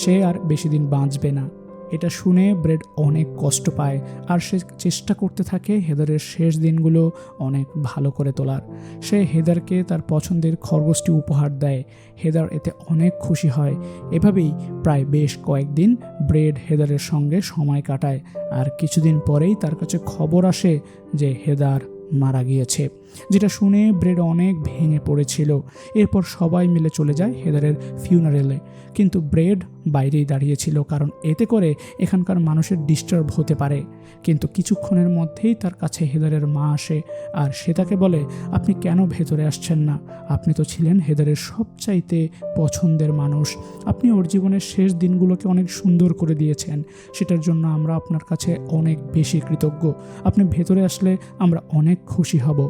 সে আর বেশি দিন বাঁচবে না। এটা শুনে ব্রেড অনেক কষ্ট পায়, আর সে চেষ্টা করতে থাকে হেদারের শেষ দিনগুলো অনেক ভালো করে তোলার। সে হেদারকে তার পছন্দের খরগোশটি উপহার দেয়। হেদার এতে অনেক খুশি হয়। এভাবেই প্রায় বেশ কয়েকদিন ব্রেড হেদারের সঙ্গে সময় কাটায়, আর কিছুদিন পরেই তার কাছে খবর আসে যে হেদার মারা গিয়েছে, যেটা শুনে ব্রেড অনেক ভেঙে পড়েছিল। এরপর সবাই মিলে চলে যায় হেদারের ফিউনারেলে, কিন্তু ব্রেড বাইরেই দাঁড়িয়েছিল, কারণ এতে করে এখানকার মানুষের ডিস্টার্ব হতে পারে। কিন্তু কিছুক্ষণের মধ্যেই তার কাছে হেদারের মা আসে, আর সে তাকে বলে, আপনি কেন ভেতরে আসছেন না? আপনি তো ছিলেন হেদারের সবচাইতে পছন্দের মানুষ, আপনি ওর জীবনের শেষ দিনগুলোকে অনেক সুন্দর করে দিয়েছেন, সেটার জন্য আমরা আপনার কাছে অনেক বেশি কৃতজ্ঞ। আপনি ভেতরে আসলে আমরা অনেক খুশি হব।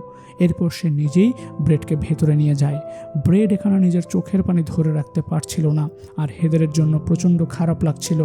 এরপর সে নিজেই ব্রেডকে ভেতরে নিয়ে যায়। ব্রেড এখানে নিজের চোখের পানি ধরে রাখতে পারছিল না, আর হেদারের জন্য প্রচণ্ড খারাপ লাগছিল।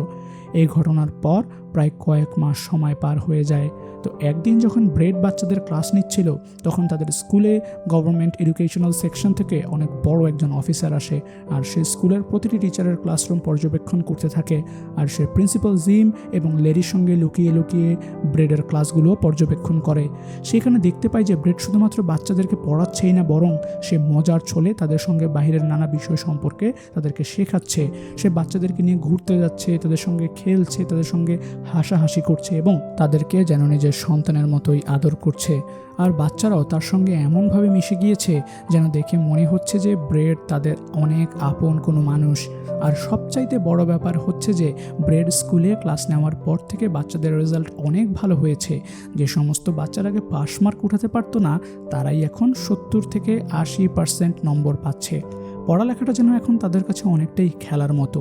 এই ঘটনার পর প্রায় কয়েক মাস সময় পার হয়ে যায়। তো একদিন যখন ব্রেড বাচ্চাদের ক্লাস নিচ্ছিল, তখন তাদের স্কুলে গভর্নমেন্ট এডুকেশনাল সেকশন থেকে অনেক বড় একজন অফিসার আসে, আর সে স্কুলের প্রতিটি টিচারের ক্লাসরুম পর্যবেক্ষণ করতে থাকে। আর সে প্রিন্সিপাল জিম এবং লেরির সঙ্গে লুকিয়ে লুকিয়ে ব্রেডের ক্লাসগুলো পর্যবেক্ষণ করে। সেখানে দেখতে পায় যে ব্রেড শুধুমাত্র বাচ্চাদেরকে পড়াচ্ছেই না, বরং সে মজার ছলে তাদের সঙ্গে বাইরের নানা বিষয় সম্পর্কে তাদেরকে শেখাচ্ছে। সে বাচ্চাদেরকে নিয়ে ঘুরতে যাচ্ছে, তাদের সঙ্গে খেলছে, তাদের সঙ্গে হাসাহাসি করছে এবং তাদেরকে যেন নিজের সন্তানের মতোই আদর করছে। আর বাচ্চারাও তার সঙ্গে এমনভাবে মিশে গিয়েছে যেন দেখে মনে হচ্ছে যে ব্রেড তাদের অনেক আপন কোনো মানুষ। আর সবচাইতে বড় ব্যাপার হচ্ছে যে ব্রেড স্কুলে ক্লাস নেওয়ার পর থেকে বাচ্চাদের রেজাল্ট অনেক ভালো হয়েছে। যে সমস্ত বাচ্চারা আগে পাস মার্ক উঠাতে পারতো না, তারাই এখন 70 থেকে 80% নম্বর পাচ্ছে। পড়ালেখাটা যেন এখন তাদের কাছে অনেকটাই খেলার মতো।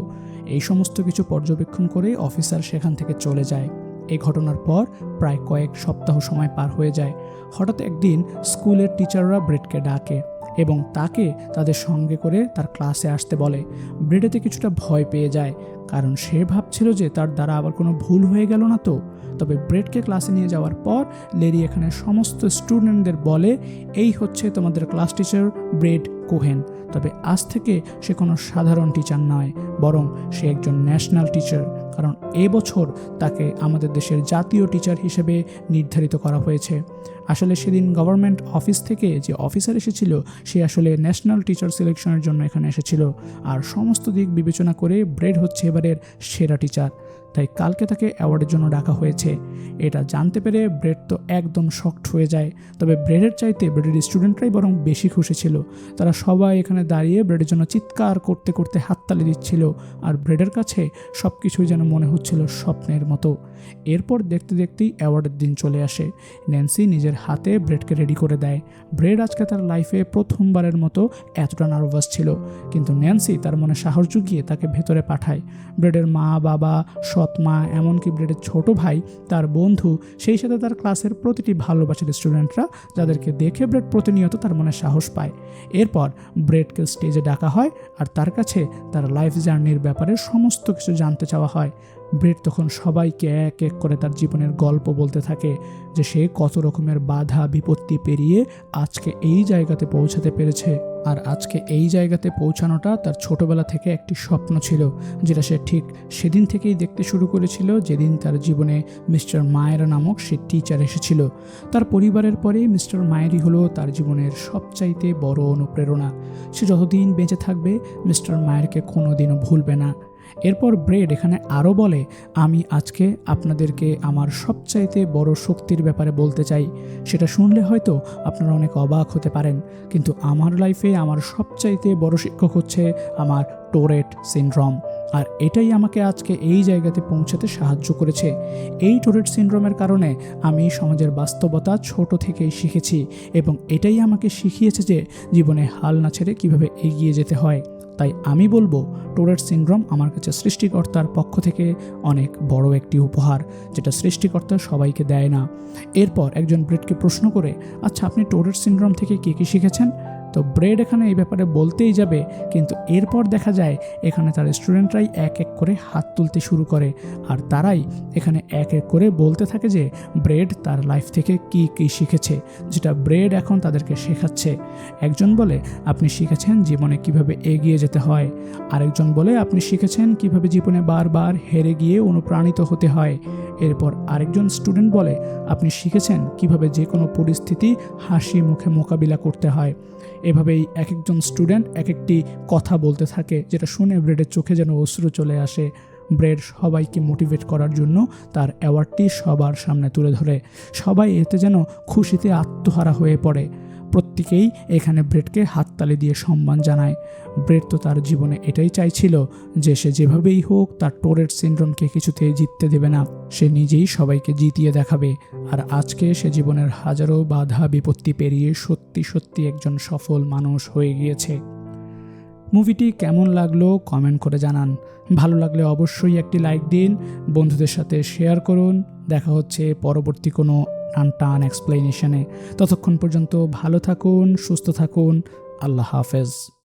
এই সমস্ত কিছু পর্যবেক্ষণ করে অফিসার সেখান থেকে চলে যায়। এই ঘটনার পর প্রায় কয়েক সপ্তাহ সময় পার হয়ে যায়। হঠাৎ একদিন স্কুলের টিচাররা ব্রেডকে ডাকে এবং তাকে তাদের সঙ্গে করে তার ক্লাসে আসতে বলে। ব্রেডেতে কিছুটা ভয় পেয়ে যায়, কারণ সে ভাবছিল যে তার দ্বারা আবার কোনো ভুল হয়ে গেল না তো। তবে ব্রেডকে ক্লাসে নিয়ে যাওয়ার পর লেরি এখানে সমস্ত স্টুডেন্টদের বলে, এই হচ্ছে তোমাদের ক্লাস টিচার ব্রেড কোহেন। তবে আজ থেকে সে কোনো সাধারণ টিচার নয়, বরং সে একজন ন্যাশনাল টিচার, কারণ এবছর তাকে আমাদের দেশের জাতীয় টিচার হিসেবে নির্ধারিত করা হয়েছে। আসলে সেদিন গভর্নমেন্ট অফিস থেকে যে অফিসার এসেছিল, সে আসলে ন্যাশনাল টিচার সিলেকশনের জন্য এখানে এসেছিল। আর সমস্ত দিক বিবেচনা করে ব্রেড হচ্ছে এবারের সেরা টিচার, তাই কালকে তাকে অ্যাওয়ার্ডের জন্য ডাকা হয়েছে। এটা জানতে পেরে ব্রেড তো একদম শকড হয়ে যায়। তবে ব্রেডের চাইতে ব্রেডের স্টুডেন্টরাই বরং বেশি খুশি ছিল। তারা সবাই এখানে দাঁড়িয়ে ব্রেডের জন্য চিৎকার করতে করতে হাততালি দিচ্ছিল, আর ব্রেডের কাছে সব কিছুই যেন মনে হচ্ছিল স্বপ্নের মতো। এরপর দেখতে দেখতেই অ্যাওয়ার্ডের দিন চলে আসে। ন্যান্সি নিজের হাতে ব্রেডকে রেডি করে দেয়। ব্রেড আজকে তার লাইফে প্রথমবারের মতো এতটা নার্ভাস ছিল, কিন্তু ন্যান্সি তার মনে সাহস জুগিয়ে তাকে ভেতরে পাঠায়। ব্রেডের মা, বাবা, সৎ মা, এমনকি ব্রেডের ছোট ভাই, তার বন্ধু, সেই সাথে তার ক্লাসের প্রতিটি ভালোবাসার স্টুডেন্টরা, যাদেরকে দেখে ব্রেড প্রতিনিয়ত তার মনে সাহস পায়। এরপর ব্রেডকে স্টেজে ডাকা হয় আর তার কাছে তার লাইফ জার্নির ব্যাপারে সমস্ত কিছু জানতে চাওয়া হয়। ব্রেড তখন সবাইকে এক এক করে তার জীবনের গল্প বলতে থাকে, যে সে কত রকমের বাধা বিপত্তি পেরিয়ে আজকে এই জায়গাতে পৌঁছাতে পেরেছে। আর আজকে এই জায়গাতে পৌঁছানোটা তার ছোটবেলা থেকে একটি স্বপ্ন ছিল, যেটা সে ঠিক সেদিন থেকেই দেখতে শুরু করেছিল, যেদিন তার জীবনে মিস্টার মায়েরা নামক সে টিচার এসেছিল। তার পরিবারের পরে মিস্টার মায়েরই হলো তার জীবনের সবচাইতে বড় অনুপ্রেরণা। সে যতদিন বেঁচে থাকবে মিস্টার মায়েরকে কোনোদিনও ভুলবে না। এরপর ব্রেড এখানে আরও বলে, আমি আজকে আপনাদেরকে আমার সবচাইতে বড় শক্তির ব্যাপারে বলতে চাই। সেটা শুনলে হয়তো আপনারা অনেক অবাক হতে পারেন, কিন্তু আমার লাইফে আমার সবচাইতে বড় শিক্ষক হচ্ছে আমার টোরেট সিনড্রোম। আর এটাই আমাকে আজকে এই জায়গাতে পৌঁছাতে সাহায্য করেছে। এই টোরেট সিনড্রোমের কারণে আমি সমাজের বাস্তবতা ছোট থেকেই শিখেছি, এবং এটাই আমাকে শিখিয়েছে যে জীবনে হাল না ছেড়ে কীভাবে এগিয়ে যেতে হয়। তাই আমি বলবো, টোরেট সিনড্রোম আমার কাছে সৃষ্টিকর্তার পক্ষ থেকে অনেক বড় একটি উপহার, যেটা সৃষ্টিকর্তা সবাইকে দেয় না। এরপর একজন ব্রেডকে প্রশ্ন করে, আচ্ছা আপনি টোরেট সিনড্রোম থেকে কী কী শিখেছেন? তো ব্রেড এখানে এই ব্যাপারে বলতেই যাবে, কিন্তু এরপর দেখা যায় এখানে তার স্টুডেন্টরাই এক এক করে হাত তুলতে শুরু করে, আর তারাই এখানে এক এক করে বলতে থাকে যে ব্রেড তার লাইফ থেকে কী কী শিখেছে, যেটা ব্রেড এখন তাদেরকে শেখাচ্ছে। একজন বলে, আপনি শিখেছেন জীবনে কিভাবে এগিয়ে যেতে হয়। আরেকজন বলে, আপনি শিখেছেন কিভাবে জীবনে বারবার হেরে গিয়ে অনুপ্রাণিত হতে হয়। এরপর আরেকজন স্টুডেন্ট বলে, আপনি শিখেছেন কিভাবে যে কোনো পরিস্থিতি হাসি মুখে মোকাবিলা করতে হয়। এভাবেই এক একজন স্টুডেন্ট এক একটি কথা বলতে থাকে, যেটা শুনে ব্রেডের চোখে যেন অশ্রু চলে আসে। ব্রেড সবাইকে মোটিভেট করার জন্য তার অ্যাওয়ার্ডটি সবার সামনে তুলে ধরে। সবাই এতে যেন খুশিতে আত্মহারা হয়ে পড়ে। প্রত্যেকেই এখানে ব্রেডকে হাততালি দিয়ে সম্মান জানায়। ব্রেড তো তার জীবনে এটাই চাইছিল যে সে যেভাবেই হোক তার টোরেট সিনড্রোমকে কিছুতেই জিততে দেবে না, সে নিজেই সবাইকে জিতিয়ে দেখাবে। আর আজকে সে জীবনের হাজারো বাধা বিপত্তি পেরিয়ে সত্যি সত্যি একজন সফল মানুষ হয়ে গিয়েছে। মুভিটি কেমন লাগলো কমেন্ট করে জানান। ভালো লাগলে অবশ্যই একটি লাইক দিন, বন্ধুদের সাথে শেয়ার করুন। দেখা হচ্ছে পরবর্তী কোনো টান টান এক্সপ্লেনেশনে। ততক্ষণ পর্যন্ত ভালো থাকুন, সুস্থ থাকুন। আল্লাহ হাফেজ।